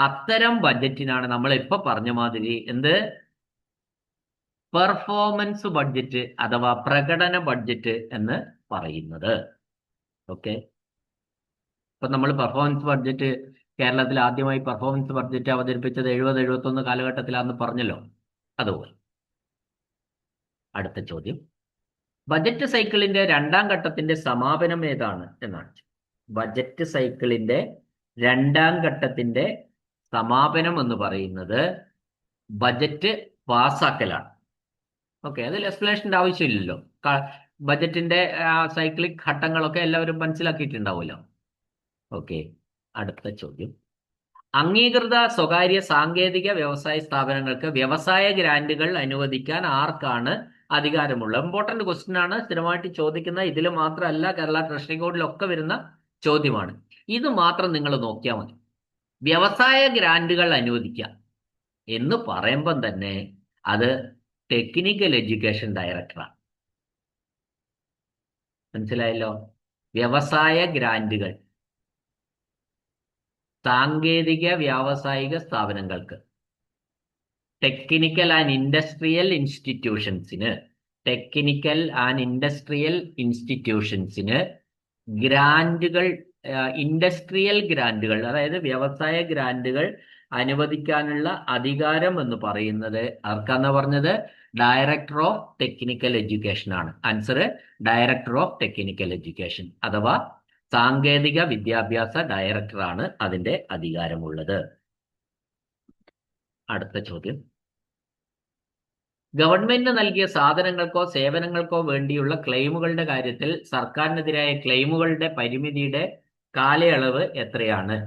അത്തരം ബഡ്ജറ്റിനാണ് നമ്മൾ ഇപ്പൊ പറഞ്ഞ മാതിരി എന്ത് പെർഫോമൻസ് ബഡ്ജറ്റ് അഥവാ പ്രകടന ബഡ്ജറ്റ് എന്ന് പറയുന്നത്. ഓക്കെ, ഇപ്പൊ നമ്മൾ പെർഫോമൻസ് ബഡ്ജറ്റ് കേരളത്തിൽ ആദ്യമായി പെർഫോമൻസ് ബഡ്ജറ്റ് അവതരിപ്പിച്ചത് 70-71 കാലഘട്ടത്തിലാണെന്ന് പറഞ്ഞല്ലോ. അതുപോലെ അടുത്ത ചോദ്യം, ബജറ്റ് സൈക്കിളിന്റെ 2ാം ഘട്ടത്തിന്റെ സമാപനം ഏതാണ് എന്നാണ്. ബജറ്റ് സൈക്കിളിന്റെ 2ാം ഘട്ടത്തിന്റെ സമാപനം എന്ന് പറയുന്നത് ബജറ്റ് പാസാക്കലാണ്. ഓക്കെ, അതിൽ എക്സ്പ്ലനേഷന്റെ ആവശ്യമില്ലല്ലോ. ബജറ്റിന്റെ സൈക്ലിക് ഘട്ടങ്ങളൊക്കെ എല്ലാവരും മനസ്സിലാക്കിയിട്ടുണ്ടാവുമല്ലോ. ഓക്കെ, അടുത്ത ചോദ്യം, അംഗീകൃത സ്വകാര്യ സാങ്കേതിക വ്യവസായ സ്ഥാപനങ്ങൾക്ക് വ്യവസായ ഗ്രാന്റുകൾ അനുവദിക്കാൻ ആർക്കാണ് അധികാരമുള്ളത്? ഇമ്പോർട്ടന്റ് ക്വസ്റ്റ്യൻ ആണ്, സ്ഥിരമായിട്ട് ചോദിക്കുന്ന, ഇതിൽ മാത്രമല്ല കേരള ട്രഷറി കോഡിലൊക്കെ വരുന്ന ചോദ്യമാണ്. ഇത് മാത്രം നിങ്ങൾ നോക്കിയാൽ മതി. വ്യവസായ ഗ്രാന്റുകൾ അനുവദിക്കുക എന്ന് പറയുമ്പം തന്നെ അത് ടെക്നിക്കൽ എഡ്യൂക്കേഷൻ ഡയറക്ടറാണ്. മനസ്സിലായല്ലോ? വ്യവസായ ഗ്രാന്റുകൾ സാങ്കേതിക വ്യാവസായിക സ്ഥാപനങ്ങൾക്ക്, ടെക്നിക്കൽ ആൻഡ് ഇൻഡസ്ട്രിയൽ ഇൻസ്റ്റിറ്റ്യൂഷൻസിന് ഗ്രാന്റുകൾ, ഇൻഡസ്ട്രിയൽ ഗ്രാന്റുകൾ, അതായത് വ്യവസായ ഗ്രാന്റുകൾ അനുവദിക്കാനുള്ള അധികാരം എന്ന് പറയുന്നത് ആർക്കാന്നാ പറഞ്ഞത്? ഡയറക്ടർ ഓഫ് ടെക്നിക്കൽ എഡ്യൂക്കേഷൻ ആണ്. Answer director of technical education അഥവാ സാങ്കേതിക വിദ്യാഭ്യാസ ഡയറക്ടറാണ് അതിന്റെ അധികാരമുള്ളത്. അടുത്ത ചോദ്യം, ഗവൺമെന്റ് നൽകിയ സാധനങ്ങൾക്കോ സേവനങ്ങൾക്കോ വേണ്ടിയുള്ള ക്ലെയിമുകളുടെ കാര്യത്തിൽ സർക്കാരിനെതിരായ ക്ലെയിമുകളുടെ പരിമിതിയുടെ കാലയളവ് എത്രയാണ്?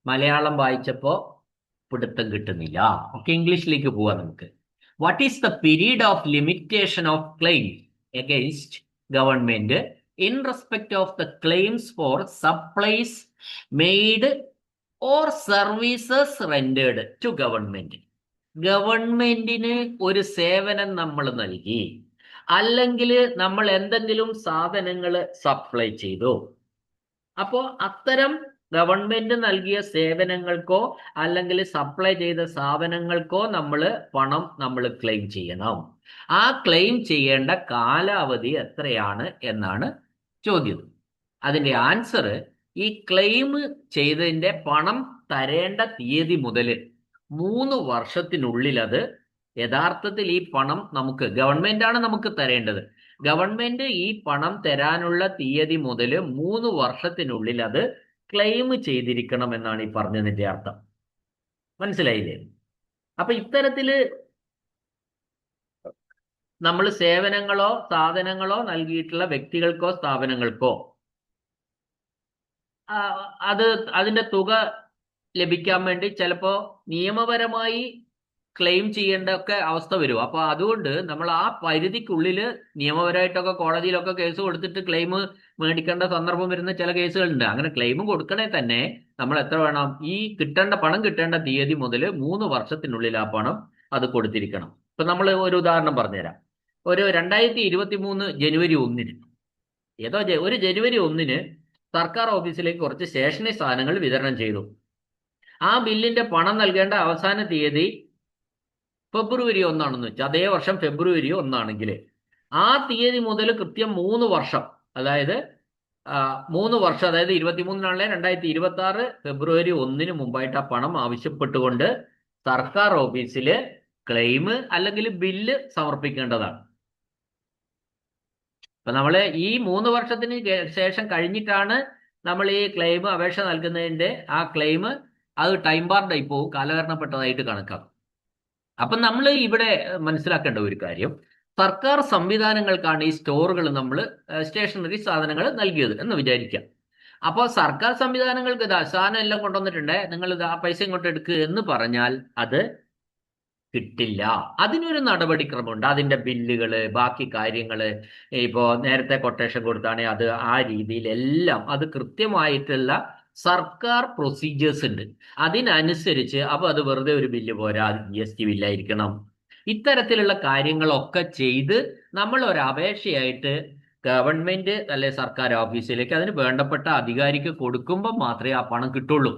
മലയാളം വായിച്ചപ്പോ പിടുത്തം കിട്ടുന്നില്ല. ഒക്കെ ഇംഗ്ലീഷിലേക്ക് പോവാം നമുക്ക്. What is the period of limitation of claims against government in respect of the claims for supplies made or services rendered to government? ഗവൺമെന്റിന് ഒരു സേവനം നമ്മൾ നൽകി, അല്ലെങ്കിൽ നമ്മൾ എന്തെങ്കിലും സാധനങ്ങൾ സപ്ലൈ ചെയ്തു. അപ്പോ അത്തരം ഗവൺമെന്റ് നൽകിയ സേവനങ്ങൾക്കോ അല്ലെങ്കിൽ സപ്ലൈ ചെയ്ത സാധനങ്ങൾക്കോ നമ്മൾ ക്ലെയിം ചെയ്യണം. ആ ക്ലെയിം ചെയ്യേണ്ട കാലാവധി എത്രയാണ് എന്നാണ് ചോദ്യം. അതിന്റെ ആൻസർ, ഈ ക്ലെയിം ചെയ്തതിന്റെ പണം തരേണ്ട തീയതി മുതൽ 3 വർഷത്തിനുള്ളിൽ അത് യഥാർത്ഥത്തിൽ ഈ പണം ഗവൺമെന്റ് ആണ് നമുക്ക് തരേണ്ടത്. ഗവൺമെന്റ് ഈ പണം തരാനുള്ള തീയതി മുതൽ 3 വർഷത്തിനുള്ളിൽ അത് ക്ലെയിം ചെയ്തിരിക്കണം എന്നാണ് ഈ പറഞ്ഞതിന്റെ അർത്ഥം. മനസ്സിലായില്ലേ? അപ്പൊ ഇത്തരത്തില് നമ്മൾ സേവനങ്ങളോ സാധനങ്ങളോ നൽകിയിട്ടുള്ള വ്യക്തികൾക്കോ സ്ഥാപനങ്ങൾക്കോ അതിന്റെ തുക ലഭിക്കാൻ വേണ്ടി ചിലപ്പോ നിയമപരമായി ക്ലെയിം ചെയ്യേണ്ട ഒക്കെ അവസ്ഥ വരും. അപ്പൊ അതുകൊണ്ട് നമ്മൾ ആ പരിധിക്കുള്ളിൽ നിയമപരമായിട്ടൊക്കെ കോടതിയിലൊക്കെ കേസ് കൊടുത്തിട്ട് ക്ലെയിം മേടിക്കേണ്ട സന്ദർഭം വരുന്ന ചില കേസുകളുണ്ട്. അങ്ങനെ ക്ലെയിം കൊടുക്കണേ തന്നെ നമ്മൾ എത്ര വേണം? ഈ പണം കിട്ടേണ്ട തീയതി മുതൽ 3 വർഷത്തിനുള്ളിൽ ആ പണം അത് കൊടുത്തിരിക്കണം. ഇപ്പൊ നമ്മൾ ഒരു ഉദാഹരണം പറഞ്ഞുതരാം. ഒരു 2023 ജനുവരി 1-ന് ഒരു ജനുവരി 1-ന് സർക്കാർ ഓഫീസിലേക്ക് കുറച്ച് സ്റ്റേഷനറി സാധനങ്ങൾ വിതരണം ചെയ്തു. ആ ബില്ലിന്റെ പണം നൽകേണ്ട അവസാന തീയതി ഫെബ്രുവരി 1 ആണെന്ന് വെച്ചാൽ, അതേ വർഷം ഫെബ്രുവരി 1 ആണെങ്കിൽ ആ തീയതി മുതൽ കൃത്യം 3 വർഷം, അതായത് 3 വർഷം, അതായത് 23-നാണല്ലേ 2026 ഫെബ്രുവരി 1-ന് മുമ്പായിട്ട് ആ പണം ആവശ്യപ്പെട്ടുകൊണ്ട് സർക്കാർ ഓഫീസിൽ ക്ലെയിം അല്ലെങ്കിൽ ബില്ല് സമർപ്പിക്കേണ്ടതാണ്. അപ്പൊ നമ്മൾ ഈ 3 വർഷത്തിന് ശേഷം കഴിഞ്ഞിട്ടാണ് നമ്മൾ ഈ ക്ലെയിം അപേക്ഷ നൽകുന്നതിന്റെ ആ ക്ലെയിം അത് ടൈം ബാർഡായി പോകും, കാലഹരണപ്പെട്ടതായിട്ട് കണക്കാക്കും. അപ്പൊ നമ്മൾ ഇവിടെ മനസ്സിലാക്കേണ്ട ഒരു കാര്യം, സർക്കാർ സംവിധാനങ്ങൾക്കാണ് ഈ സ്റ്റോറുകൾ നമ്മൾ സ്റ്റേഷനറി സാധനങ്ങൾ നൽകിയത് എന്ന് വിചാരിക്കാം. അപ്പോൾ സർക്കാർ സംവിധാനങ്ങൾക്ക് സാധനം എല്ലാം കൊണ്ടുവന്നിട്ടുണ്ട്, നിങ്ങൾ ആ പൈസ ഇങ്ങോട്ട് എടുക്കുക എന്ന് പറഞ്ഞാൽ അത് കിട്ടില്ല. അതിനൊരു നടപടിക്രമമുണ്ട്. അതിന്റെ ബില്ലുകള്, ബാക്കി കാര്യങ്ങള്, ഇപ്പോ നേരത്തെ കൊട്ടേഷൻ കൊടുത്താണെ അത് ആ രീതിയിലെല്ലാം അത് കൃത്യമായിട്ടുള്ള സർക്കാർ പ്രൊസീജിയേഴ്സ് ഉണ്ട്. അതിനനുസരിച്ച് അപ്പൊ അത് വെറുതെ ഒരു ബില്ല് പോരാ, അത് GST ബില്ലായിരിക്കണം, ഇത്തരത്തിലുള്ള കാര്യങ്ങളൊക്കെ ചെയ്ത് നമ്മൾ ഒരു അപേക്ഷയായിട്ട് ഗവൺമെന്റ് അല്ലെ സർക്കാർ ഓഫീസിലേക്ക് അതിന് വേണ്ടപ്പെട്ട അധികാരിക്ക് കൊടുക്കുമ്പോൾ മാത്രമേ ആ പണം കിട്ടുള്ളൂ.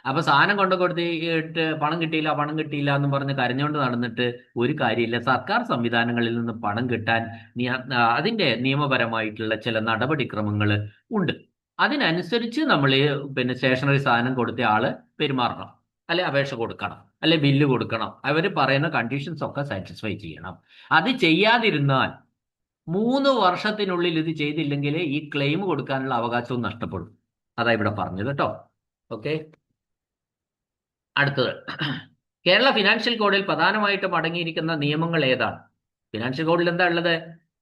അപ്പൊ സാധനം കൊണ്ടു കൊടുത്തിട്ട് പണം കിട്ടിയില്ല എന്ന് പറഞ്ഞ് കരഞ്ഞുകൊണ്ട് നടന്നിട്ട് ഒരു കാര്യമില്ല. സർക്കാർ സംവിധാനങ്ങളിൽ നിന്ന് പണം കിട്ടാൻ അതിന്റെ നിയമപരമായിട്ടുള്ള ചില നടപടിക്രമങ്ങൾ ഉണ്ട്. അതിനനുസരിച്ച് നമ്മൾ പിന്നെ സ്റ്റേഷനറി സാധനം കൊടുത്ത ആള് പെരുമാറണം, അല്ലെ അപേക്ഷ കൊടുക്കണം, അല്ലെ ബില്ല് കൊടുക്കണം. അവർ പറയുന്ന കണ്ടീഷൻസ് ഒക്കെ സാറ്റിസ്ഫൈ ചെയ്യണം. അത് ചെയ്യാതിരുന്നാൽ 3 വർഷത്തിനുള്ളിൽ ഇത് ചെയ്തില്ലെങ്കിൽ ഈ ക്ലെയിം കൊടുക്കാനുള്ള അവകാശവും നഷ്ടപ്പെടും. അതാ ഇവിടെ പറഞ്ഞത് കേട്ടോ. ഓക്കെ, അടുത്തത് കേരള ഫിനാൻഷ്യൽ കോഡിൽ പ്രധാനമായിട്ടും അടങ്ങിയിരിക്കുന്ന നിയമങ്ങൾ ഏതാണ്? ഫിനാൻഷ്യൽ കോഡിൽ എന്താ ഉള്ളത്?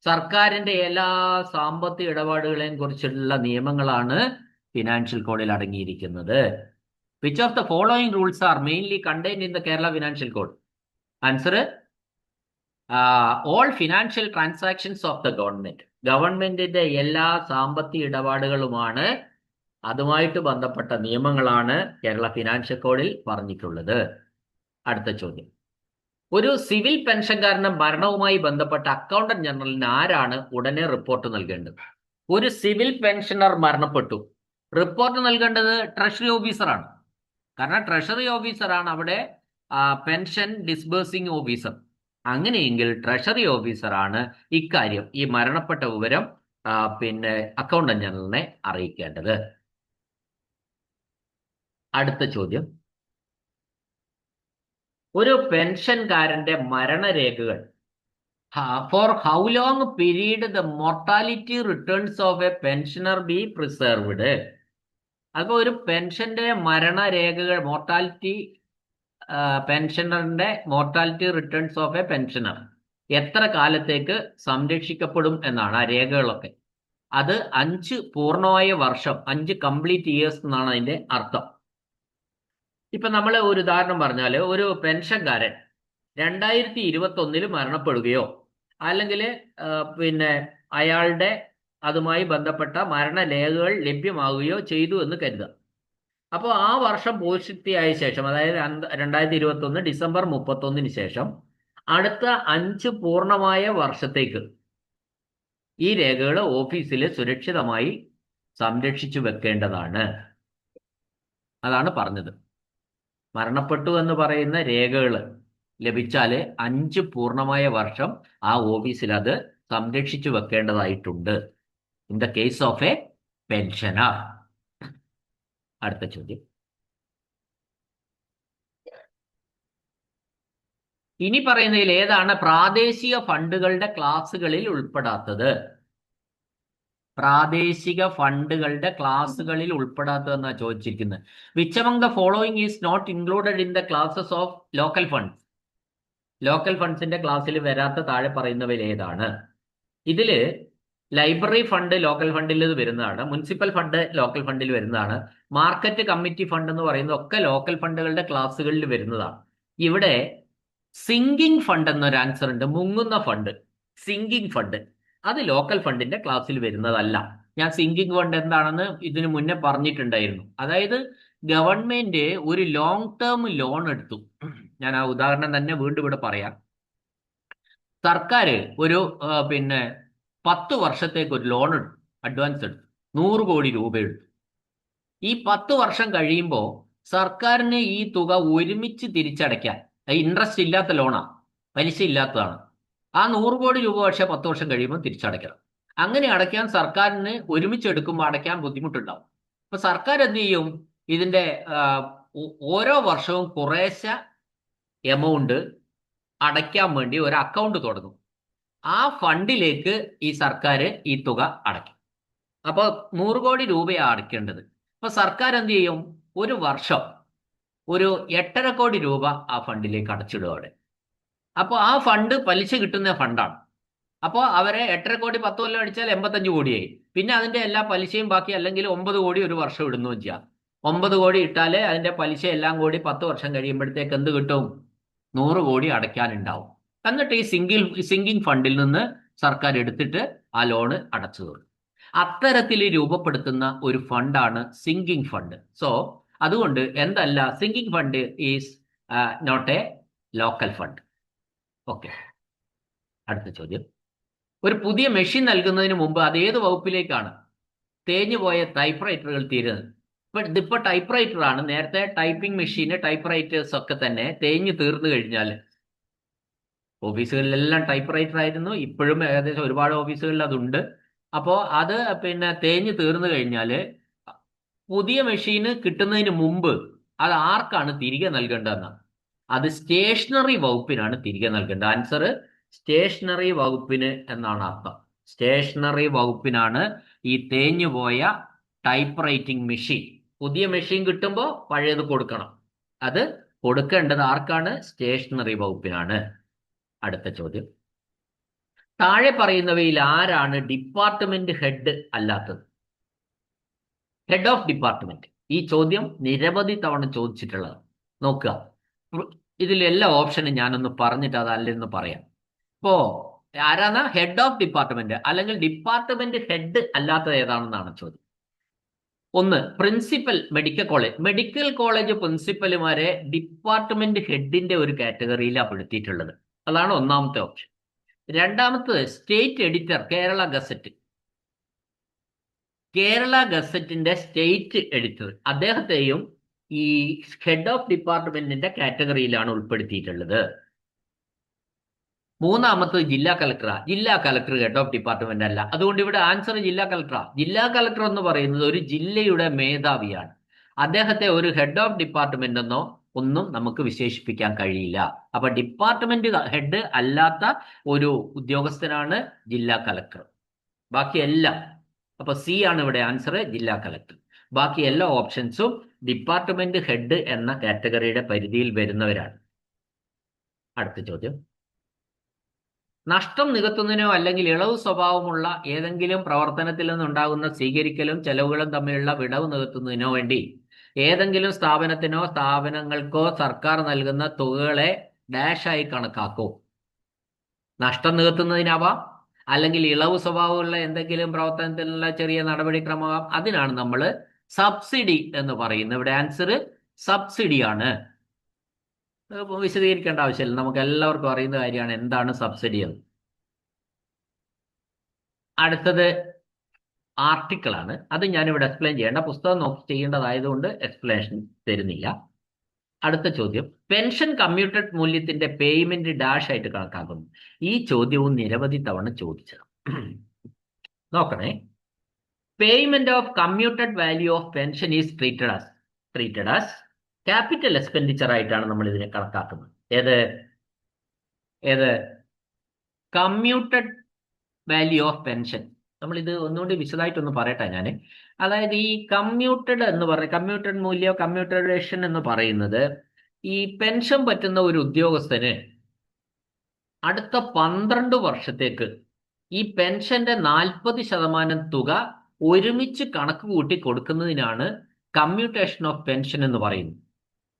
സർക്കാരിന്റെ എല്ലാ സാമ്പത്തിക ഇടപാടുകളെയും കുറിച്ചുള്ള നിയമങ്ങളാണ് ഫിനാൻഷ്യൽ കോഡിൽ അടങ്ങിയിരിക്കുന്നത്. Which of the following rules R mainly contained in the Kerala financial code? Answer all financial transactions of the government. ഗവൺമെന്റിന്റെ എല്ലാ സാമ്പത്തിക ഇടപാടുകളുമാണ്, അതുമായിട്ട് ബന്ധപ്പെട്ട നിയമങ്ങളാണ് കേരള ഫിനാൻഷ്യൽ കോഡിൽ പറഞ്ഞിട്ടുള്ളത്. അടുത്ത ചോദ്യം, ഒരു സിവിൽ പെൻഷൻകാരന്റെ മരണവുമായി ബന്ധപ്പെട്ട അക്കൗണ്ടന്റ് ജനറലിന് ആരാണ് ഉടനെ റിപ്പോർട്ട് നൽകേണ്ടത്? ഒരു സിവിൽ പെൻഷനർ മരണപ്പെട്ടു, റിപ്പോർട്ട് നൽകേണ്ടത് ട്രഷറി ഓഫീസറാണ്. കാരണം ട്രഷറി ഓഫീസറാണ് അവിടെ പെൻഷൻ ഡിസ്ബേഴ്സിംഗ് ഓഫീസർ. അങ്ങനെയെങ്കിൽ ട്രഷറി ഓഫീസറാണ് ഇക്കാര്യം, ഈ മരണപ്പെട്ട വിവരം പിന്നെ അക്കൗണ്ടന്റ് ജനറലിനെ അറിയിക്കേണ്ടത്. അടുത്ത ചോദ്യം, ഒരു പെൻഷൻകാരന്റെ മരണരേഖകൾ for how long period the mortality returns of a pensioner be preserved? അപ്പോൾ ഒരു പെൻഷന്റെ മരണരേഖകൾ, പെൻഷനറിന്റെ mortality returns of a pensioner എത്ര കാലത്തേക്ക് സംരക്ഷിക്കപ്പെടും എന്നാണ് ആ രേഖകളൊക്കെ. അത് 5 പൂർണ്ണമായ വർഷം, 5 കംപ്ലീറ്റ് ഇയേഴ്സ് എന്നാണ് അതിന്റെ അർത്ഥം. ഇപ്പൊ നമ്മൾ ഒരു ഉദാഹരണം പറഞ്ഞാൽ, ഒരു പെൻഷൻകാരൻ 2021 മരണപ്പെടുകയോ അല്ലെങ്കിൽ പിന്നെ അയാളുടെ അതുമായി ബന്ധപ്പെട്ട മരണരേഖകൾ ലഭ്യമാവുകയോ ചെയ്തു എന്ന് കരുതുക. അപ്പോൾ ആ വർഷം പൂർത്തിയായ ശേഷം, അതായത് 2021 ഡിസംബർ 31 ശേഷം അടുത്ത 5 പൂർണ്ണമായ വർഷത്തേക്ക് ഈ രേഖകൾ ഓഫീസിൽ സുരക്ഷിതമായി സംരക്ഷിച്ചു വെക്കേണ്ടതാണ്. അതാണ് പറഞ്ഞത്. മരണപ്പെട്ടു എന്ന് പറയുന്ന രേഖകൾ ലഭിച്ചാൽ 5 പൂർണ്ണമായ വർഷം ആ ഓഫീസിൽ അത് സംരക്ഷിച്ചു വെക്കേണ്ടതായിട്ടുണ്ട്, in the case of a pensioner. അടുത്ത ചോദ്യം, ഇനി പറയുന്നതിൽ ഏതാണ് പ്രാദേശിക ഫണ്ടുകളുടെ ക്ലാസുകളിൽ ഉൾപ്പെടാത്തത്? പ്രാദേശിക ഫണ്ടുകളുടെ ക്ലാസുകളിൽ ഉൾപ്പെടാത്തതെന്നാണ് ചോദിച്ചിരിക്കുന്നത്. Which among the following is not included in the classes of local funds? Local ഫണ്ട്സിന്റെ ക്ലാസ്സിൽ വരാത്ത താഴെ പറയുന്നവയിൽ ഏതാണ്? ഇതില് ലൈബ്രറി ഫണ്ട് ലോക്കൽ ഫണ്ടിൽ വരുന്നതാണ്, മുനിസിപ്പൽ ഫണ്ട് ലോക്കൽ ഫണ്ടിൽ വരുന്നതാണ്, മാർക്കറ്റ് കമ്മിറ്റി ഫണ്ട് എന്ന് പറയുന്നതൊക്കെ ലോക്കൽ ഫണ്ടുകളുടെ ക്ലാസ്സുകളിൽ വരുന്നതാണ്. ഇവിടെ സിങ്കിങ് ഫണ്ട് എന്നൊരു ആൻസർ ഉണ്ട്, മുങ്ങുന്ന ഫണ്ട്, സിങ്കിങ് ഫണ്ട്. അത് ലോക്കൽ ഫണ്ടിന്റെ ക്ലാസ്സിൽ വരുന്നതല്ല. ഞാൻ സിങ്കിങ് ഫണ്ട് എന്താണെന്ന് ഇതിനു മുന്നേ പറഞ്ഞിട്ടുണ്ടായിരുന്നു. അതായത് ഗവൺമെന്റ് ഒരു ലോങ് ടേം ലോൺ എടുത്തു. ഞാൻ ആ ഉദാഹരണം തന്നെ വീണ്ടും ഇവിടെ പറയാം. സർക്കാർ ഒരു പിന്നെ 10 വർഷത്തേക്ക് ഒരു ലോൺ എടുത്തു, അഡ്വാൻസ് എടുത്തു, 100 കോടി രൂപ എടുത്തു. ഈ 10 വർഷം കഴിയുമ്പോൾ സർക്കാരിന് ഈ തുക ഒരുമിച്ച് തിരിച്ചടയ്ക്കാൻ, ഇൻട്രസ്റ്റ് ഇല്ലാത്ത ലോണാണ്, പലിശ ഇല്ലാത്തതാണ്. ആ 100 കോടി രൂപ പക്ഷേ 10 വർഷം കഴിയുമ്പോൾ തിരിച്ചടയ്ക്കണം. അങ്ങനെ അടയ്ക്കാൻ സർക്കാരിന് ഒരുമിച്ച് എടുക്കുമ്പോൾ അടയ്ക്കാൻ ബുദ്ധിമുട്ടുണ്ടാവും. അപ്പൊ സർക്കാർ എന്ത് ചെയ്യും? ഇതിന്റെ ഓരോ വർഷവും കുറേശ്ശെ എമൗണ്ട് അടയ്ക്കാൻ വേണ്ടി ഒരു അക്കൗണ്ട് തുടങ്ങും. ആ ഫണ്ടിലേക്ക് ഈ സർക്കാർ ഈ തുക അടയ്ക്കും. അപ്പോൾ 100 കോടി രൂപയാണ് അടയ്ക്കേണ്ടത്. അപ്പൊ സർക്കാർ എന്ത് ചെയ്യും? ഒരു വർഷം ഒരു 8.5 കോടി രൂപ ആ ഫണ്ടിലേക്ക് അടച്ചിടുകയാണ്. അപ്പോൾ ആ ഫണ്ട് പലിശ കിട്ടുന്ന ഫണ്ടാണ്. അപ്പോൾ അവരെ 8.5 കോടി 10 കൊല്ലം അടിച്ചാൽ 85 കോടിയായി. പിന്നെ അതിന്റെ എല്ലാ പലിശയും ബാക്കി, അല്ലെങ്കിൽ 9 കോടി ഒരു വർഷം ഇടുന്നു ചെയ്യാം. 9 കോടി ഇട്ടാൽ അതിന്റെ പലിശ എല്ലാം കൂടി 10 വർഷം കഴിയുമ്പോഴത്തേക്ക് എന്ത് കിട്ടും? 100 കോടി അടയ്ക്കാനുണ്ടാവും. എന്നിട്ട് ഈ സിങ്കിങ് ഫണ്ടിൽ നിന്ന് സർക്കാർ എടുത്തിട്ട് ആ ലോണ് അടച്ചു തീർക്കും. അത്തരത്തിൽ രൂപപ്പെടുത്തുന്ന ഒരു ഫണ്ടാണ് സിങ്കിങ് ഫണ്ട്. സോ അതുകൊണ്ട് എന്തല്ല, sinking fund is not a local fund. Okay, അടുത്ത ചോദ്യം. ഒരു പുതിയ മെഷീൻ നൽകുന്നതിന് മുമ്പ് അത് ഏത് വകുപ്പിലേക്കാണ് തേഞ്ഞുപോയ ടൈപ്പ്റൈറ്ററുകൾ തീരുന്നത്? ഇതിപ്പോ ടൈപ്പ്റൈറ്റർ ആണ്. നേരത്തെ ടൈപ്പിംഗ് മെഷീന്, ടൈപ്പ്റൈറ്റേഴ്സ് ഒക്കെ തന്നെ തേഞ്ഞു തീർന്നു കഴിഞ്ഞാൽ, ഓഫീസുകളിലെല്ലാം ടൈപ്പ്റൈറ്റർ ആയിരുന്നു, ഇപ്പോഴും ഏകദേശം ഒരുപാട് ഓഫീസുകളിൽ അതുണ്ട്. അപ്പോൾ അത് പിന്നെ തേഞ്ഞു തീർന്നു കഴിഞ്ഞാൽ പുതിയ മെഷീന് കിട്ടുന്നതിന് മുമ്പ് അത് ആർക്കാണ് തിരികെ നൽകേണ്ടതെന്നാണ്. അത് സ്റ്റേഷനറി വകുപ്പിനാണ് തിരികെ നൽകേണ്ടത്. ആൻസർ സ്റ്റേഷനറി വകുപ്പിന് എന്നാണ് അർത്ഥം. സ്റ്റേഷനറി വകുപ്പിനാണ് ഈ തേഞ്ഞുപോയ ടൈപ്പ് റൈറ്റിംഗ് മെഷീൻ, പുതിയ മെഷീൻ കിട്ടുമ്പോൾ പഴയത് കൊടുക്കണം. അത് കൊടുക്കേണ്ടത് ആർക്കാണ്? സ്റ്റേഷനറി വകുപ്പിനാണ്. അടുത്ത ചോദ്യം. താഴെ പറയുന്നവയിൽ ആരാണ് ഡിപ്പാർട്ട്മെന്റ് ഹെഡ് അല്ലാത്തത്? Head of department. ഈ ചോദ്യം നിരവധി തവണ ചോദിച്ചിട്ടുള്ളത്. നോക്കുക, ഇതിൽ എല്ലാ ഓപ്ഷനും ഞാനൊന്ന് പറഞ്ഞിട്ട് അതല്ലെന്ന് പറയാം. ഇപ്പോ ആരാണ് ഹെഡ് ഓഫ് ഡിപ്പാർട്ട്മെന്റ്, അല്ലെങ്കിൽ ഡിപ്പാർട്ട്മെന്റ് ഹെഡ് അല്ലാത്തത് ഏതാണെന്നാണ് ചോദ്യം. ഒന്ന്, principal medical college. Medical college പ്രിൻസിപ്പലുമാരെ ഡിപ്പാർട്ട്മെന്റ് ഹെഡിന്റെ ഒരു കാറ്റഗറിയിലാണ് പെടുത്തിയിട്ടുള്ളത്. അതാണ് ഒന്നാമത്തെ ഓപ്ഷൻ. രണ്ടാമത് state editor, Kerala gazette. Kerala ഗസറ്റിന്റെ സ്റ്റേറ്റ് എഡിറ്റർ, അദ്ദേഹത്തെയും ഈ ഹെഡ് ഓഫ് ഡിപ്പാർട്ട്മെന്റിന്റെ കാറ്റഗറിയിലാണ് ഉൾപ്പെടുത്തിയിട്ടുള്ളത്. മൂന്നാമത് ജില്ലാ കളക്ടറാ. ജില്ലാ കളക്ടർ ഹെഡ് ഓഫ് ഡിപ്പാർട്ട്മെന്റ് അല്ല. അതുകൊണ്ട് ഇവിടെ ആൻസർ ജില്ലാ കളക്ടറാ. ജില്ലാ കളക്ടർ എന്ന് പറയുന്നത് ഒരു ജില്ലയുടെ മേധാവിയാണ്. അദ്ദേഹത്തെ ഒരു ഹെഡ് ഓഫ് ഡിപ്പാർട്ട്മെന്റ് എന്നോ ഒന്നും നമുക്ക് വിശേഷിപ്പിക്കാൻ കഴിയില്ല. അപ്പൊ ഡിപ്പാർട്ട്മെന്റ് ഹെഡ് അല്ലാത്ത ഒരു ഉദ്യോഗസ്ഥനാണ് ജില്ലാ കളക്ടർ. ബാക്കിയെല്ലാം, അപ്പൊ സി ആണ് ഇവിടെ ആൻസർ, ജില്ലാ കളക്ടർ. ബാക്കി എല്ലാ ഓപ്ഷൻസും ഡിപ്പാർട്ട്മെന്റ് ഹെഡ് എന്ന കാറ്റഗറിയുടെ പരിധിയിൽ വരുന്നവരാണ്. അടുത്ത ചോദ്യം. നഷ്ടം നികത്തുന്നതിനോ അല്ലെങ്കിൽ ഇളവ് സ്വഭാവമുള്ള ഏതെങ്കിലും പ്രവർത്തനത്തിൽ നിന്നുണ്ടാകുന്ന സ്വീകരിക്കലും ചെലവുകളും തമ്മിലുള്ള വിടവ് നികത്തുന്നതിനോ വേണ്ടി ഏതെങ്കിലും സ്ഥാപനത്തിനോ സ്ഥാപനങ്ങൾക്കോ സർക്കാർ നൽകുന്ന തുകകളെ ഡാഷായി കണക്കാക്കൂ. നഷ്ടം നികത്തുന്നതിനാവാം, അല്ലെങ്കിൽ ഇളവ് സ്വഭാവമുള്ള എന്തെങ്കിലും പ്രവർത്തനത്തിനുള്ള ചെറിയ നടപടിക്രമം, അതിനാണ് നമ്മൾ സബ്സിഡി എന്ന് പറയുന്നത്. ഇവിടെ ആൻസർ സബ്സിഡിയാണ്. വിശദീകരിക്കേണ്ട ആവശ്യമില്ല, നമുക്ക് എല്ലാവർക്കും അറിയുന്ന കാര്യമാണ് എന്താണ് സബ്സിഡി എന്ന്. അടുത്തത് ആർട്ടിക്കിൾ ആണ്. അത് ഞാനിവിടെ എക്സ്പ്ലെയിൻ ചെയ്യേണ്ട, പുസ്തകം നോക്കി ചെയ്യേണ്ടതായതുകൊണ്ട് എക്സ്പ്ലനേഷൻ തരുന്നില്ല. അടുത്ത ചോദ്യം. പെൻഷൻ കമ്മ്യൂട്ടഡ് മൂല്യത്തിന്റെ പേയ്മെന്റ് ഡാഷ് ആയിട്ട് കണക്കാക്കുന്നു. ഈ ചോദ്യവും നിരവധി തവണ ചോദിച്ചത്. നോക്കണേ. Payment of commuted value of pension is treated as capital expenditure ആയിട്ടാണ് നമ്മൾ ഇതിനെ കണക്കാക്കുന്നത്. ഏത് കമ്മ്യൂട്ടഡ് വാല്യൂ ഓഫ് പെൻഷൻ. നമ്മൾ ഇത് ഒന്നുകൂടി വിശദമായിട്ടൊന്ന് പറയട്ടെ ഞാൻ. അതായത് ഈ കമ്മ്യൂട്ടഡ് എന്ന് പറയുന്നത്, കമ്മ്യൂട്ടഡ് മൂല്യം, കമ്മ്യൂട്ടേഷൻ എന്ന് പറയുന്നത് ഈ പെൻഷൻ പറ്റുന്ന ഒരു ഉദ്യോഗസ്ഥന് അടുത്ത 12 വർഷത്തേക്ക് ഈ പെൻഷന്റെ 40% തുക ഒരുമിച്ച് കണക്ക് കൂട്ടി കൊടുക്കുന്നതിനാണ് കമ്മ്യൂട്ടേഷൻ ഓഫ് പെൻഷൻ എന്ന് പറയുന്നത്.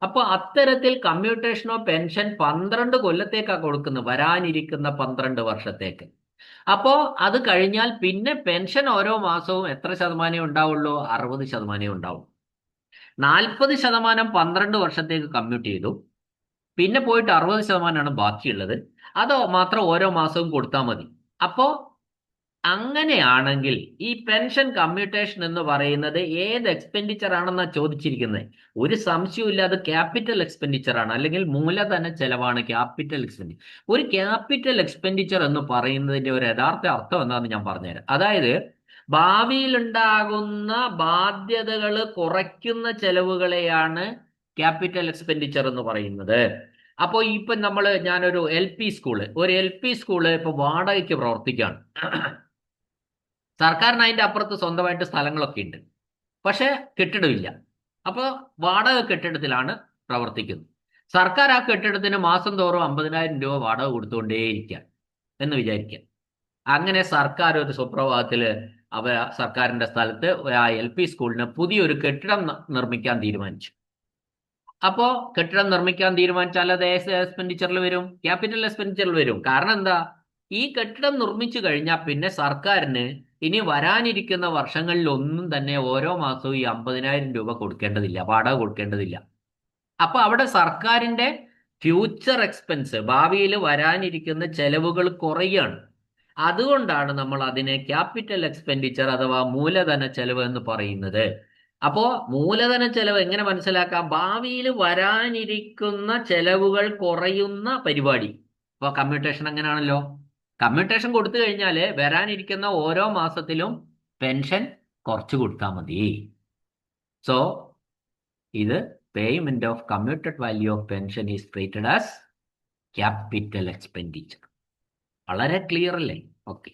അപ്പൊ അത്തരത്തിൽ കമ്മ്യൂട്ടേഷൻ ഓഫ് പെൻഷൻ 12 കൊല്ലത്തേക്കാണ് കൊടുക്കുന്നത്, വരാനിരിക്കുന്ന 12 വർഷത്തേക്ക്. അപ്പോ അത് കഴിഞ്ഞാൽ പിന്നെ പെൻഷൻ ഓരോ മാസവും എത്ര ശതമാനമേ ഉണ്ടാവുള്ളൂ? 60% ഉണ്ടാവും. 40% 12 വർഷത്തേക്ക് കമ്മ്യൂട്ട് ചെയ്തു, പിന്നെ പോയിട്ട് 60%ആണ് ബാക്കിയുള്ളത്. അത് മാത്രം ഓരോ മാസവും കൊടുത്താൽ മതി. അപ്പോ അങ്ങനെയാണെങ്കിൽ ഈ പെൻഷൻ കമ്മ്യൂട്ടേഷൻ എന്ന് പറയുന്നത് ഏത് എക്സ്പെൻഡിച്ചർ ആണെന്നാണ് ചോദിച്ചിരിക്കുന്നത്. ഒരു സംശയവും അത് ക്യാപിറ്റൽ എക്സ്പെൻഡിച്ചർ ആണ്, അല്ലെങ്കിൽ മൂലധന ചെലവാണ് ക്യാപിറ്റൽ എക്സ്പെൻഡിച്ചർ. ഒരു ക്യാപിറ്റൽ എക്സ്പെൻഡിച്ചർ എന്ന് പറയുന്നതിന്റെ ഒരു യഥാർത്ഥ അർത്ഥം എന്താണെന്ന് ഞാൻ പറഞ്ഞുതരാം. അതായത് ഭാവിയിൽ ഉണ്ടാകുന്ന ബാധ്യതകൾ കുറയ്ക്കുന്ന ചെലവുകളെയാണ് ക്യാപിറ്റൽ എക്സ്പെൻഡിച്ചർ എന്ന് പറയുന്നത്. അപ്പോൾ ഇപ്പൊ ഞാനൊരു എൽ പി സ്കൂള് ഇപ്പൊ വാടകയ്ക്ക് പ്രവർത്തിക്കുകയാണ്. സർക്കാരിന് അതിന്റെ അപ്പുറത്ത് സ്വന്തമായിട്ട് സ്ഥലങ്ങളൊക്കെ ഉണ്ട്, പക്ഷെ കെട്ടിടമില്ല. അപ്പോൾ വാടക കെട്ടിടത്തിലാണ് പ്രവർത്തിക്കുന്നത്. സർക്കാർ ആ കെട്ടിടത്തിന് മാസം തോറും 50,000 രൂപ വാടക കൊടുത്തുകൊണ്ടേയിരിക്കുക എന്ന് വിചാരിക്കുക. അങ്ങനെ സർക്കാർ ഒരു സുപ്രഭാതത്തിൽ സർക്കാരിന്റെ സ്ഥലത്ത് ആ എൽ പി സ്കൂളിന് പുതിയൊരു കെട്ടിടം നിർമ്മിക്കാൻ തീരുമാനിച്ചു. അപ്പോ കെട്ടിടം നിർമ്മിക്കാൻ തീരുമാനിച്ചാൽ അത് എക്സ്പെൻഡിച്ചറിൽ വരും, ക്യാപിറ്റൽ എക്സ്പെൻഡിച്ചറിൽ വരും. കാരണം എന്താ? ഈ കെട്ടിടം നിർമ്മിച്ചു കഴിഞ്ഞാൽ പിന്നെ സർക്കാരിന് ഇനി വരാനിരിക്കുന്ന വർഷങ്ങളിൽ ഒന്നും തന്നെ ഓരോ മാസവും ഈ 50,000 രൂപ കൊടുക്കേണ്ടതില്ല, വാടക കൊടുക്കേണ്ടതില്ല. അപ്പൊ അവിടെ സർക്കാരിന്റെ ഫ്യൂച്ചർ എക്സ്പെൻസ്, ഭാവിയിൽ വരാനിരിക്കുന്ന ചെലവുകൾ കുറയാണ്. അതുകൊണ്ടാണ് നമ്മൾ അതിനെ ക്യാപിറ്റൽ എക്സ്പെൻഡിച്ചർ അഥവാ മൂലധന ചെലവ് എന്ന് പറയുന്നത്. അപ്പോ മൂലധന ചെലവ് എങ്ങനെ മനസ്സിലാക്കാം? ഭാവിയിൽ വരാനിരിക്കുന്ന ചെലവുകൾ കുറയുന്ന പരിപാടി. ഇപ്പൊ കമ്മ്യൂട്ടേഷൻ അങ്ങനെയാണല്ലോ. കമ്മ്യൂട്ടേഷൻ കൊടുത്തു കഴിഞ്ഞാൽ വരാനിരിക്കുന്ന ഓരോ മാസത്തിലും പെൻഷൻ കുറച്ച് കൊടുത്താൽ മതി. സോ ഇത് payment of commuted value of pension is treated as capital expenditure. വളരെ ക്ലിയർ അല്ലേ? Okay,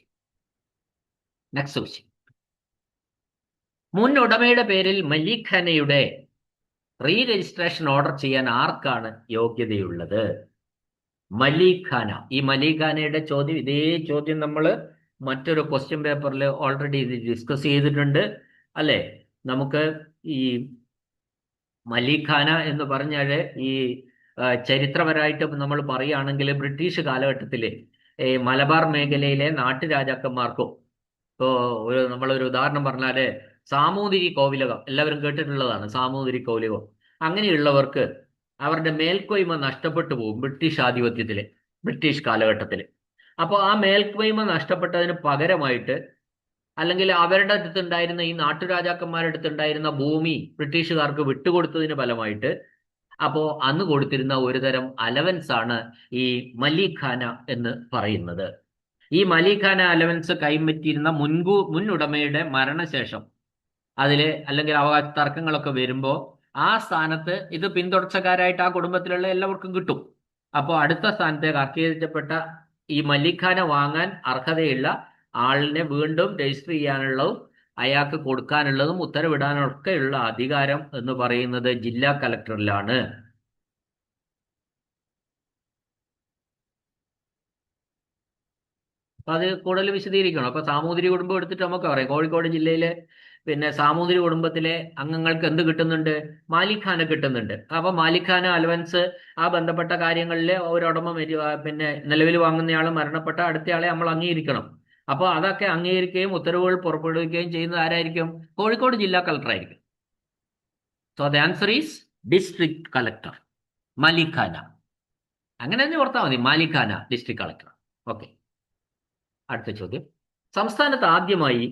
next question. മുൻ ഉടമയുടെ പേരിൽ മലിഖാനയുടെ റീ രജിസ്ട്രേഷൻ ഓർഡർ ചെയ്യാൻ ആർക്കാണ് യോഗ്യതയുള്ളത്? മലിഖാന. ഈ മലിഖാനയുടെ ചോദ്യം, ഇതേ ചോദ്യം നമ്മൾ മറ്റൊരു ക്വസ്റ്റ്യൻ പേപ്പറിൽ ഓൾറെഡി ഡിസ്കസ് ചെയ്തിട്ടുണ്ട് അല്ലേ? നമുക്ക് ഈ മലിഖാന എന്ന് പറഞ്ഞാൽ ഈ ചരിത്രപരമായിട്ട് നമ്മൾ പറയുകയാണെങ്കിൽ ബ്രിട്ടീഷ് കാലഘട്ടത്തിൽ മലബാർ മേഖലയിലെ നാട്ടുരാജാക്കന്മാർക്കും, ഇപ്പോൾ നമ്മളൊരു ഉദാഹരണം പറഞ്ഞാല് സാമൂതിരി കോവിലകം എല്ലാവരും കേട്ടിട്ടുള്ളതാണ്. സാമൂതിരി കോവിലകം അങ്ങനെയുള്ളവർക്ക് അവരുടെ മേൽക്കോയ്മ നഷ്ടപ്പെട്ടു പോകും ബ്രിട്ടീഷ് ആധിപത്യത്തില്, ബ്രിട്ടീഷ് കാലഘട്ടത്തിൽ. അപ്പോൾ ആ മേൽക്കോയ്മ നഷ്ടപ്പെട്ടതിന് പകരമായിട്ട്, അല്ലെങ്കിൽ അവരുടെ അടുത്തുണ്ടായിരുന്ന ഈ നാട്ടുരാജാക്കന്മാരുടെ അടുത്തുണ്ടായിരുന്ന ഭൂമി ബ്രിട്ടീഷുകാർക്ക് വിട്ടുകൊടുത്തതിന് ഫലമായിട്ട് അപ്പോ അന്ന് കൊടുത്തിരുന്ന ഒരു തരം അലവൻസ് ആണ് ഈ മലിഖാന എന്ന് പറയുന്നത്. ഈ മലിഖാന അലവൻസ് കൈപ്പറ്റിയിരുന്ന മുൻ ഉടമയുടെ മരണശേഷം അതില് അല്ലെങ്കിൽ അവകാശ തർക്കങ്ങളൊക്കെ വരുമ്പോൾ ആ സ്ഥാനത്ത് ഇത് പിന്തുടർച്ചക്കാരായിട്ട് ആ കുടുംബത്തിലുള്ള എല്ലാവർക്കും കിട്ടും. അപ്പോൾ അടുത്ത സ്ഥാനത്തേക്ക് അംഗീകരിക്കപ്പെട്ട ഈ മലിഖാന വാങ്ങാൻ അർഹതയുള്ള ആളിനെ വീണ്ടും രജിസ്റ്റർ ചെയ്യാനുള്ളതും അയാൾക്ക് കൊടുക്കാനുള്ളതും ഉത്തരവിടാനൊക്കെ ഉള്ള അധികാരം എന്ന് പറയുന്നത് ജില്ലാ കലക്ടറിലാണ്. അപ്പൊ അത് കൂടുതൽ വിശദീകരിക്കണം. അപ്പൊ സാമൂതിരി കുടുംബം എടുത്തിട്ട് നമുക്ക് പറയാം, കോഴിക്കോട് ജില്ലയിലെ പിന്നെ സാമൂതിരി കുടുംബത്തിലെ അംഗങ്ങൾക്ക് എന്ത് കിട്ടുന്നുണ്ട്? മാലിഖാന കിട്ടുന്നുണ്ട്. അപ്പൊ മാലിഖാന അലവൻസ് ആ ബന്ധപ്പെട്ട കാര്യങ്ങളിൽ ഒരുടമ പിന്നെ നിലവിൽ വാങ്ങുന്നയാൾ മരണപ്പെട്ട അടുത്തയാളെ നമ്മൾ അംഗീകരിക്കണം. അപ്പോൾ അതൊക്കെ അംഗീകരിക്കുകയും ഉത്തരവുകൾ പുറപ്പെടുവിക്കുകയും ചെയ്യുന്നത് ആരായിരിക്കും? കോഴിക്കോട് ജില്ലാ കളക്ടർ ആയിരിക്കും. So the answer is district collector, മാലിഖാന. അങ്ങനെ തന്നെ ഓർത്താൽ മതി, മാലിഖാന ഡിസ്ട്രിക്ട് കളക്ടർ. ഓക്കെ, അടുത്ത ചോദ്യം. സംസ്ഥാനത്ത് ആദ്യമായി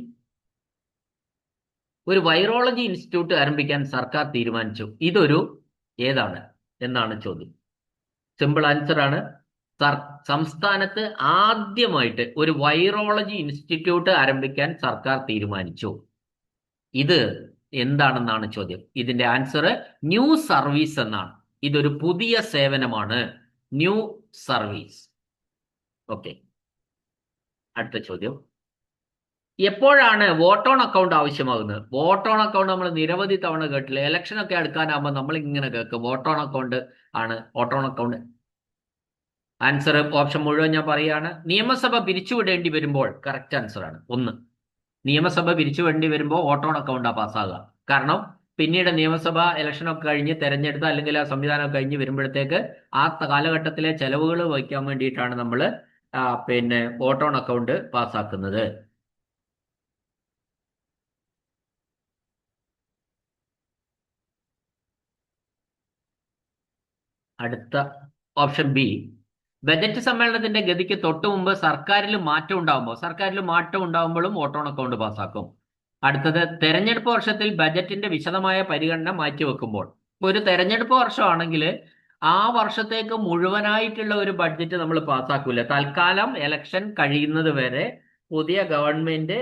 ഒരു വൈറോളജി ഇൻസ്റ്റിറ്റ്യൂട്ട് ആരംഭിക്കാൻ സർക്കാർ തീരുമാനിച്ചു. ഇതൊരു ഏതാണ് എന്നാണ് ചോദ്യം. സിമ്പിൾ ആൻസർ ആണ്. സംസ്ഥാനത്ത് ആദ്യമായിട്ട് ഒരു വൈറോളജി ഇൻസ്റ്റിറ്റ്യൂട്ട് ആരംഭിക്കാൻ സർക്കാർ തീരുമാനിച്ചു. ഇത് എന്താണെന്നാണ് ചോദ്യം. ഇതിന്റെ ആൻസർ ന്യൂ സർവീസ് എന്നാണ്. ഇതൊരു പുതിയ സേവനമാണ്, ന്യൂ സർവീസ്. ഓക്കെ, അടുത്ത ചോദ്യം. എപ്പോഴാണ് വോട്ട് ഓൺ അക്കൗണ്ട് ആവശ്യമാകുന്നത്? വോട്ട് ഓൺ അക്കൗണ്ട് നമ്മൾ നിരവധി തവണ കേട്ടില്ല. ഇലക്ഷൻ ഒക്കെ എടുക്കാനാകുമ്പോൾ നമ്മൾ ഇങ്ങനെ കേൾക്കും, വോട്ട് ഓൺ അക്കൗണ്ട് ആണ്, vote on account. Answer option മുഴുവൻ ഞാൻ പറയുകയാണ്. നിയമസഭ പിരിച്ചുവിടേണ്ടി വരുമ്പോൾ കറക്റ്റ് ആൻസർ ആണ് 1. നിയമസഭ പിരിച്ചുവിടേണ്ടി വരുമ്പോൾ വോട്ട് ഓൺ അക്കൗണ്ടാ പാസ്സാകുക. കാരണം പിന്നീട് നിയമസഭ ഇലക്ഷനൊക്കെ കഴിഞ്ഞ് തെരഞ്ഞെടുത്ത അല്ലെങ്കിൽ ആ സംവിധാനം കഴിഞ്ഞ് വരുമ്പോഴത്തേക്ക് ആ കാലഘട്ടത്തിലെ ചെലവുകൾ വഹിക്കാൻ വേണ്ടിയിട്ടാണ് നമ്മൾ പിന്നെ വോട്ട് ഓൺ അക്കൗണ്ട് പാസ്സാക്കുന്നത്. അടുത്ത ഓപ്ഷൻ ബി. ബജറ്റ് സമ്മേളനത്തിന്റെ ഗതിക്ക് തൊട്ടു മുമ്പ് സർക്കാരിൽ മാറ്റം ഉണ്ടാകുമ്പോഴും വോട്ട് ഓൺ അക്കൗണ്ട് പാസ്സാക്കും. അടുത്തത്, തെരഞ്ഞെടുപ്പ് വർഷത്തിൽ ബജറ്റിന്റെ വിശദമായ പരിഗണന മാറ്റിവെക്കുമ്പോൾ. ഒരു തെരഞ്ഞെടുപ്പ് വർഷമാണെങ്കിൽ ആ വർഷത്തേക്ക് മുഴുവനായിട്ടുള്ള ഒരു ബഡ്ജറ്റ് നമ്മൾ പാസ്സാക്കൂല. തൽക്കാലം കഴിയുന്നത് വരെ പുതിയ ഗവൺമെന്റ്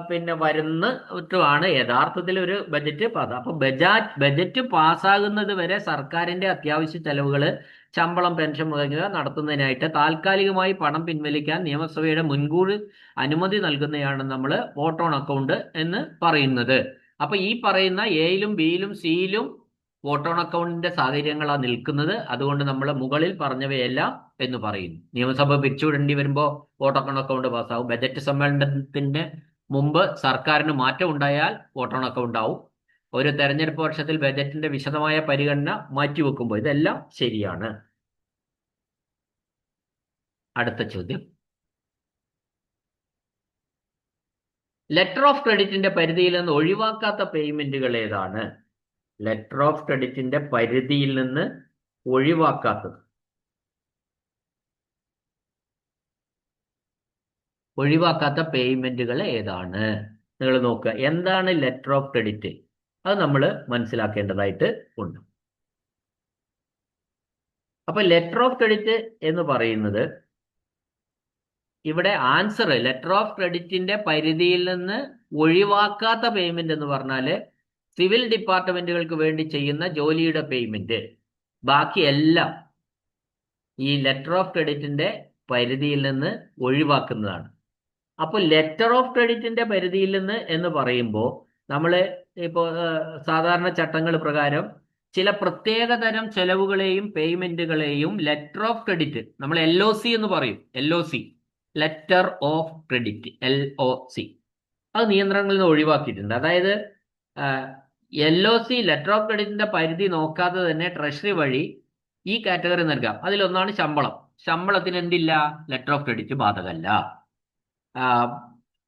പിന്നെ വരുന്നിട്ടുമാണ് യഥാർത്ഥത്തിൽ ഒരു ബജറ്റ് പാസ്. അപ്പൊ ബജറ്റ് പാസ്സാകുന്നത് വരെ സർക്കാരിന്റെ അത്യാവശ്യ ചെലവുകൾ, ശമ്പളം, പെൻഷൻ മുതലുക നടത്തുന്നതിനായിട്ട് താൽക്കാലികമായി പണം പിൻവലിക്കാൻ നിയമസഭയുടെ മുൻകൂർ അനുമതി നൽകുന്നതാണ് നമ്മൾ വോട്ട് ഓൺ അക്കൗണ്ട് എന്ന് പറയുന്നത്. അപ്പൊ ഈ പറയുന്ന എയിലും ബിയിലും സിയിലും വോട്ട് ഓൺ അക്കൗണ്ടിന്റെ സാഹചര്യങ്ങളാണ് നിൽക്കുന്നത്. അതുകൊണ്ട് നമ്മൾ മുകളിൽ പറഞ്ഞവയെല്ലാം എന്ന് പറയുന്നു. നിയമസഭ പിരിച്ചുവിടേണ്ടി വരുമ്പോൾ വോട്ട് ഓൺ അക്കൗണ്ട് പാസ്സാവും. ബജറ്റ് സമ്മേളനത്തിന്റെ മുമ്പ് സർക്കാരിന് മാറ്റം ഉണ്ടായാൽ വോട്ട് ഓൺ അക്കൗണ്ട് ആവും. ഒരു തെരഞ്ഞെടുപ്പ് വർഷത്തിൽ ബജറ്റിന്റെ വിശദമായ പരിഗണന മാറ്റിവെക്കുമ്പോൾ ഇതെല്ലാം ശരിയാണ്. അടുത്ത ചോദ്യം. ലെറ്റർ ഓഫ് ക്രെഡിറ്റിന്റെ പരിധിയിൽ നിന്ന് ഒഴിവാക്കാത്ത പേയ്മെന്റുകൾ ഏതാണ്? ലെറ്റർ ഓഫ് ക്രെഡിറ്റിന്റെ പരിധിയിൽ നിന്ന് ഒഴിവാക്കാത്തത്? ഒഴിവാക്കാത്ത പേയ്മെന്റുകൾ ഏതാണ്? നിങ്ങൾ നോക്കുക, എന്താണ് ലെറ്റർ ഓഫ് ക്രെഡിറ്റ്? അത് നമ്മൾ മനസ്സിലാക്കേണ്ടതായിട്ട് ഉണ്ട്. അപ്പൊ ലെറ്റർ ഓഫ് ക്രെഡിറ്റ് എന്ന് പറയുന്നത്, ഇവിടെ ആൻസർ ലെറ്റർ ഓഫ് ക്രെഡിറ്റിന്റെ പരിധിയിൽ നിന്ന് ഒഴിവാക്കാത്ത പേയ്മെന്റ് എന്ന് പറഞ്ഞാല് സിവിൽ ഡിപ്പാർട്ട്മെന്റുകൾക്ക് വേണ്ടി ചെയ്യുന്ന ജോലിയുടെ പേയ്മെന്റ്, ബാക്കി എല്ലാം ഈ ലെറ്റർ ഓഫ് ക്രെഡിറ്റിന്റെ പരിധിയിൽ നിന്ന് ഒഴിവാക്കുന്നതാണ്. അപ്പോൾ ലെറ്റർ ഓഫ് ക്രെഡിറ്റിന്റെ പരിധിയിൽ നിന്ന് എന്ന് പറയുമ്പോൾ നമ്മൾ ഇപ്പോൾ സാധാരണ ചട്ടങ്ങൾ പ്രകാരം ചില പ്രത്യേകതരം ചെലവുകളെയും പേയ്മെന്റുകളെയും ലെറ്റർ ഓഫ് ക്രെഡിറ്റ്, നമ്മൾ LOC എന്ന് പറയും. LOC, letter of credit, LOC, അത് നിയന്ത്രണങ്ങളിൽ നിന്ന് ഒഴിവാക്കിയിട്ടുണ്ട്. അതായത് LOC, ലെറ്റർ ഓഫ് ക്രെഡിറ്റിന്റെ പരിധി നോക്കാതെ തന്നെ ട്രഷറി വഴി ഈ കാറ്റഗറി നൽകാം. അതിലൊന്നാണ് ശമ്പളം. ശമ്പളത്തിന് എന്തില്ല? ലെറ്റർ ഓഫ് ക്രെഡിറ്റ് ബാധകമല്ല.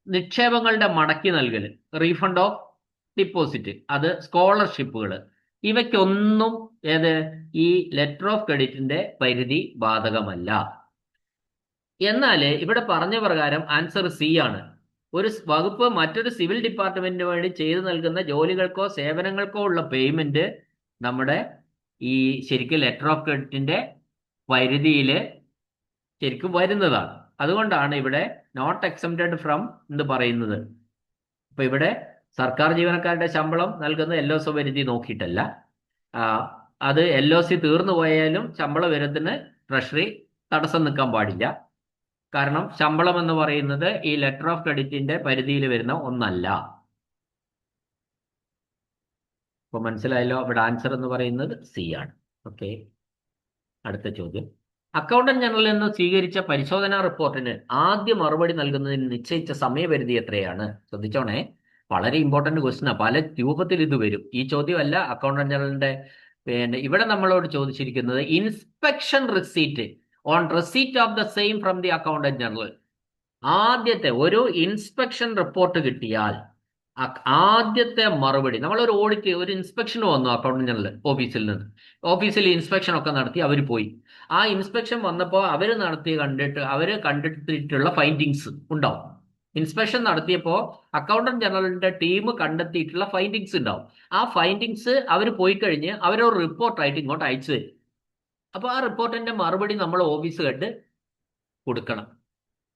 നിക്ഷേപങ്ങളുടെ മടക്കി നൽകൽ, റീഫണ്ട് ഓഫ് ഡിപ്പോസിറ്റ്, അത് സ്കോളർഷിപ്പുകൾ, ഇവയ്ക്കൊന്നും ഈ ലെറ്റർ ഓഫ് ക്രെഡിറ്റിന്റെ പരിധി ബാധകമല്ല. എന്നാൽ ഇവിടെ പറഞ്ഞ പ്രകാരം ആൻസർ C ആണ്. ഒരു വകുപ്പ് മറ്റൊരു സിവിൽ ഡിപ്പാർട്ട്മെന്റിന് വേണ്ടി ചെയ്തു നൽകുന്ന ജോലികൾക്കോ സേവനങ്ങൾക്കോ ഉള്ള പേയ്മെന്റ് നമ്മുടെ ഈ ശരിക്കും ലെറ്റർ ഓഫ് ക്രെഡിറ്റിന്റെ പരിധിയിൽ ശരിക്കും വരുന്നതാണ്. അതുകൊണ്ടാണ് ഇവിടെ നോട്ട് എക്സംപ്റ്റഡ് ഫ്രം എന്ന് പറയുന്നത്. അപ്പൊ ഇവിടെ സർക്കാർ ജീവനക്കാരുടെ ശമ്പളം നൽകുന്ന LOC പരിധി നോക്കിയിട്ടല്ല. അത് LOC തീർന്നു പോയാലും ശമ്പള വിവരത്തിന് ട്രഷറി തടസ്സം നിൽക്കാൻ പാടില്ല. കാരണം ശമ്പളം എന്ന് പറയുന്നത് ഈ ലെറ്റർ ഓഫ് ക്രെഡിറ്റിന്റെ പരിധിയിൽ വരുന്ന ഒന്നല്ല. അപ്പൊ മനസ്സിലായല്ലോ, ഇവിടെ ആൻസർ എന്ന് പറയുന്നത് C ആണ്. ഓക്കെ, അടുത്ത ചോദ്യം. അക്കൗണ്ടന്റ് ജനറലിൽ നിന്ന് സ്വീകരിച്ച പരിശോധനാ റിപ്പോർട്ടിന് ആദ്യ മറുപടി നൽകുന്നതിന് നിശ്ചയിച്ച സമയപരിധി എത്രയാണ്? ശ്രദ്ധിച്ചോണേ, വളരെ ഇമ്പോർട്ടന്റ് ക്വസ്റ്റ്യനാണ്. പല രൂപത്തിൽ ഇത് വരും. ഈ ചോദ്യമല്ല അക്കൗണ്ടന്റ് ജനറലിന്റെ. ഇവിടെ നമ്മളോട് ചോദിച്ചിരിക്കുന്നത് inspection receipt on receipt of the same from the accountant general. ആദ്യത്തെ ഒരു ഇൻസ്പെക്ഷൻ റിപ്പോർട്ട് കിട്ടിയാൽ ആദ്യത്തെ മറുപടി, നമ്മളൊരു ഓഡിറ്റ്, ഒരു ഇൻസ്പെക്ഷൻ വന്നു അക്കൗണ്ടന്റ് ജനറൽ ഓഫീസിൽ ഇൻസ്പെക്ഷൻ ഒക്കെ നടത്തി അവർ പോയി. ആ ഇൻസ്പെക്ഷൻ വന്നപ്പോൾ അവർ കണ്ടെത്തിയിട്ടുള്ള ഫൈൻഡിങ്സ് ഉണ്ടാവും. ഇൻസ്പെക്ഷൻ നടത്തിയപ്പോൾ അക്കൗണ്ടന്റ് ജനറലിന്റെ ടീം കണ്ടെത്തിയിട്ടുള്ള ഫൈൻഡിങ്സ് ഉണ്ടാവും. ആ ഫൈൻഡിങ്സ് അവർ പോയി കഴിഞ്ഞ് അവരൊരു റിപ്പോർട്ടായിട്ട് ഇങ്ങോട്ട് അയച്ചു തരും. അപ്പോൾ ആ റിപ്പോർട്ടിന്റെ മറുപടി നമ്മൾ ഓഫീസ് കണ്ട് കൊടുക്കണം.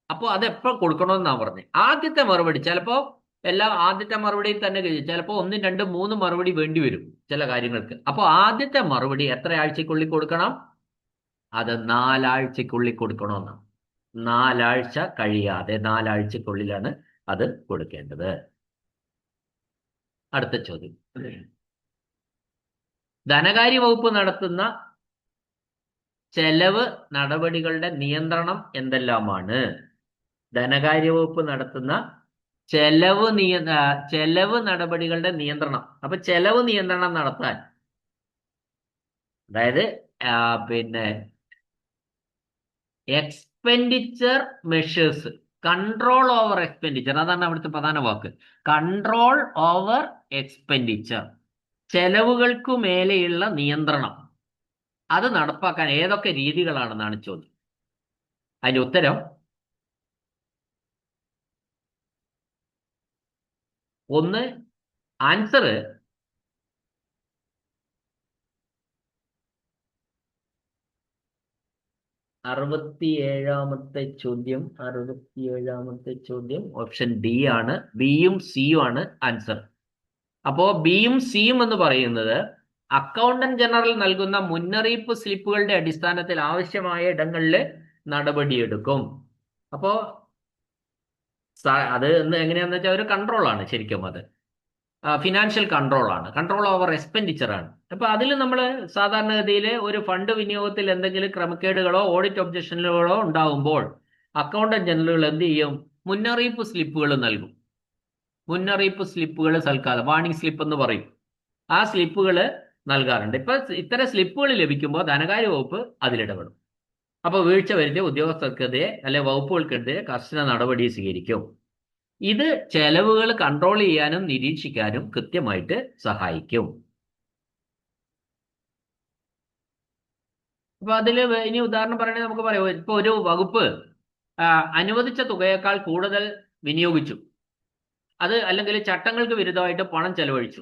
അപ്പോൾ അതെപ്പോൾ കൊടുക്കണമെന്നാണ് പറഞ്ഞത്. ആദ്യത്തെ മറുപടി ചിലപ്പോൾ ആദ്യത്തെ മറുപടിയിൽ തന്നെ കഴിയും, ചിലപ്പോൾ 1, 2, 3 മറുപടി വേണ്ടി വരും ചില കാര്യങ്ങൾക്ക്. അപ്പോൾ ആദ്യത്തെ മറുപടി എത്ര ആഴ്ചക്കുള്ളിൽ കൊടുക്കണം? അത് 4 ആഴ്ചക്കുള്ളിൽ കൊടുക്കണമെന്നാണ്. 4 ആഴ്ച കഴിയാതെ 4 ആഴ്ചക്കുള്ളിലാണ് അത് കൊടുക്കേണ്ടത്. അടുത്ത ചോദ്യം. ധനകാര്യ വകുപ്പ് നടത്തുന്ന ചെലവ് നടപടികളുടെ നിയന്ത്രണം എന്തെല്ലാമാണ്? ധനകാര്യ വകുപ്പ് നടത്തുന്ന ചെലവ് നടപടികളുടെ നിയന്ത്രണം. അപ്പൊ ചെലവ് നിയന്ത്രണം നടത്താൻ, അതായത് expenditure measures, control over expenditure, അതാണ് അവിടുത്തെ പ്രധാന വാക്ക്. കൺട്രോൾ ഓവർ എക്സ്പെൻഡിച്ചർ, ചെലവുകൾക്കു മേലെയുള്ള നിയന്ത്രണം, അത് നടപ്പാക്കാൻ ഏതൊക്കെ രീതികളാണെന്നാണ് ചോദ്യം. അതിന്റെ ഉത്തരം ഒന്ന്, ആൻസർ 67ാമത്തെ ചോദ്യം ഓപ്ഷൻ ഡി ആണ്. ബിയും സിയും ആണ് ആൻസർ. അപ്പോ ബിയും സിയും എന്ന് പറയുന്നത് അക്കൗണ്ടന്റ് ജനറൽ നൽകുന്ന മുന്നറിയിപ്പ് സ്ലിപ്പുകളുടെ അടിസ്ഥാനത്തിൽ ആവശ്യമായ ഇടങ്ങളിൽ നടപടിയെടുക്കും. അപ്പോ അത് എങ്ങനെയാന്ന് വെച്ചാൽ ഒരു കൺട്രോളാണ് ശരിക്കും. അത് ഫിനാൻഷ്യൽ കൺട്രോളാണ്, കൺട്രോൾ ഓവർ എക്സ്പെൻഡിച്ചർ ആണ്. അപ്പൊ അതിൽ നമ്മൾ സാധാരണഗതിയിൽ ഒരു ഫണ്ട് വിനിയോഗത്തിൽ എന്തെങ്കിലും ക്രമക്കേടുകളോ ഓഡിറ്റ് ഒബ്ജക്ഷനുകളോ ഉണ്ടാകുമ്പോൾ അക്കൗണ്ടന്റ് ജനറലുകൾ എന്ത് ചെയ്യും? മുന്നറിയിപ്പ് സ്ലിപ്പുകൾ നൽകും. മുന്നറിയിപ്പ് സ്ലിപ്പുകൾ സൽക്കാലം, വാർണിംഗ് സ്ലിപ്പ് എന്ന് പറയും. ആ സ്ലിപ്പുകൾ നൽകാറുണ്ട്. ഇപ്പൊ ഇത്തരം സ്ലിപ്പുകൾ ലഭിക്കുമ്പോൾ ധനകാര്യ വകുപ്പ് അതിലിടപെടും. അപ്പൊ വീഴ്ച വരുത്തിയ ഉദ്യോഗസ്ഥർക്കെതിരെ അല്ലെ വകുപ്പുകൾക്കെതിരെ കർശന നടപടി സ്വീകരിക്കും. ഇത് ചെലവുകൾ കൺട്രോൾ ചെയ്യാനും നിരീക്ഷിക്കാനും കൃത്യമായിട്ട് സഹായിക്കും. അപ്പൊ അതിൽ ഇനി ഉദാഹരണം പറയണമെങ്കിൽ നമുക്ക് പറയാം, ഇപ്പൊ ഒരു വകുപ്പ് അനുവദിച്ച തുകയേക്കാൾ കൂടുതൽ വിനിയോഗിച്ചു, അത് അല്ലെങ്കിൽ ചട്ടങ്ങൾക്ക് വിരുദ്ധമായിട്ട് പണം ചെലവഴിച്ചു,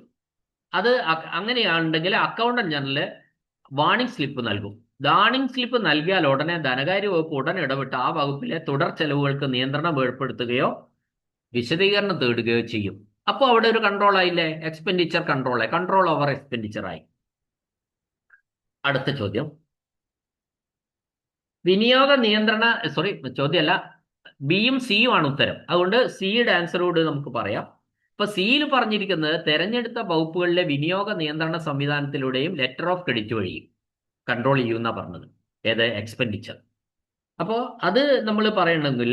അത് അങ്ങനെയാണെങ്കിൽ അക്കൗണ്ടന്റ് ജനറൽ വാണിംഗ് സ്ലിപ്പ് നൽകും. വാണിംഗ് സ്ലിപ്പ് നൽകിയാൽ ഉടനെ ധനകാര്യ വകുപ്പ് ഉടൻ ഇടപെട്ട് ആ വകുപ്പിലെ തുടർ ചെലവുകൾക്ക് നിയന്ത്രണം ഏർപ്പെടുത്തുകയോ വിശദീകരണം തേടുകയോ ചെയ്യും. അപ്പോൾ അവിടെ ഒരു കൺട്രോൾ ആയില്ലേ, എക്സ്പെൻഡിച്ചർ കൺട്രോൾ ഓവർ എക്സ്പെൻഡിച്ചർ ആയി. അടുത്ത ചോദ്യം, വിനിയോഗ നിയന്ത്രണ ചോദ്യമല്ല, ബിയും സിയും ആണ് ഉത്തരം. അതുകൊണ്ട് സിയുടെ ആൻസറോട് നമുക്ക് പറയാം. ഇപ്പൊ സിയിൽ പറഞ്ഞിരിക്കുന്നത് തെരഞ്ഞെടുത്ത വകുപ്പുകളിലെ വിനിയോഗ നിയന്ത്രണ സംവിധാനത്തിലൂടെയും ലെറ്റർ ഓഫ് ക്രെഡിറ്റ് വഴിയും കൺട്രോൾ ചെയ്യുന്ന പറഞ്ഞത്. ഏത്? എക്സ്പെൻഡിച്ചർ. അപ്പോൾ അത് നമ്മൾ പറയണമെങ്കിൽ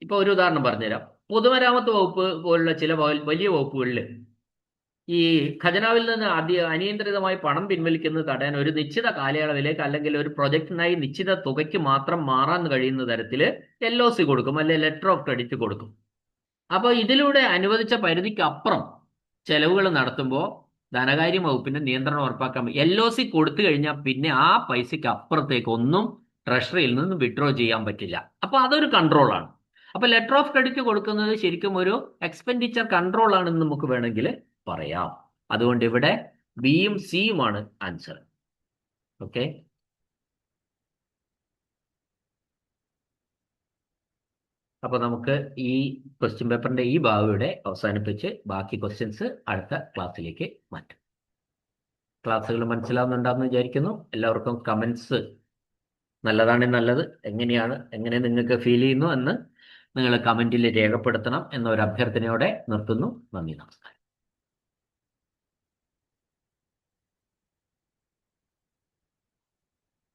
ഇപ്പൊ ഒരു ഉദാഹരണം പറഞ്ഞുതരാം. പൊതുമരാമത്ത് വകുപ്പ് പോലുള്ള ചില വലിയ വകുപ്പുകളിൽ ഈ ഖജനാവിൽ നിന്ന് അനിയന്ത്രിതമായി പണം പിൻവലിക്കുന്നത് തടയാൻ ഒരു നിശ്ചിത കാലയളവിലേക്ക് അല്ലെങ്കിൽ ഒരു പ്രൊജക്ടിനായി നിശ്ചിത തുകയ്ക്ക് മാത്രം മാറാൻ കഴിയുന്ന തരത്തിൽ LOC കൊടുക്കും, അല്ലെങ്കിൽ ലെറ്റർ ഓഫ് ക്രെഡിറ്റ് കൊടുക്കും. അപ്പോൾ ഇതിലൂടെ അനുവദിച്ച പരിധിക്ക് അപ്പുറം ചെലവുകൾ നടത്തുമ്പോൾ ധനകാര്യ വകുപ്പിന്റെ നിയന്ത്രണം ഉറപ്പാക്കാൻ LOC കൊടുത്തു കഴിഞ്ഞാൽ പിന്നെ ആ പൈസയ്ക്ക് അപ്പുറത്തേക്ക് ഒന്നും ട്രഷറിയിൽ നിന്ന് വിഡ്രോ ചെയ്യാൻ പറ്റില്ല. അപ്പോൾ അതൊരു കൺട്രോളാണ്. അപ്പൊ ലെറ്റർ ഓഫ് ക്രെഡിറ്റ് കൊടുക്കുന്നത് ശരിക്കും ഒരു എക്സ്പെൻഡിച്ചർ കൺട്രോൾ ആണെന്ന് നമുക്ക് വേണമെങ്കിൽ പറയാം. അതുകൊണ്ട് ഇവിടെ ബിയും സിയുമാണ് ആൻസർ. ഓക്കെ, അപ്പൊ നമുക്ക് ഈ ക്വസ്റ്റ്യൻ പേപ്പറിന്റെ ഈ ഭാഗം ഇവിടെ അവസാനിപ്പിച്ച് ബാക്കി ക്വസ്റ്റ്യൻസ് അടുത്ത ക്ലാസ്സിലേക്ക് മാറ്റും. ക്ലാസ്സുകൾ മനസ്സിലാവുന്നുണ്ടാന്ന് വിചാരിക്കുന്നു. എല്ലാവർക്കും കമന്റ്സ് നല്ലതാണെങ്കിൽ നല്ലത്, എങ്ങനെ നിങ്ങൾക്ക് ഫീൽ ചെയ്യുന്നു എന്ന് നിങ്ങൾ കമന്റിൽ രേഖപ്പെടുത്തണം എന്നൊരു അഭ്യർത്ഥനയോടെ നിർത്തുന്നു. നന്ദി, നമസ്കാരം.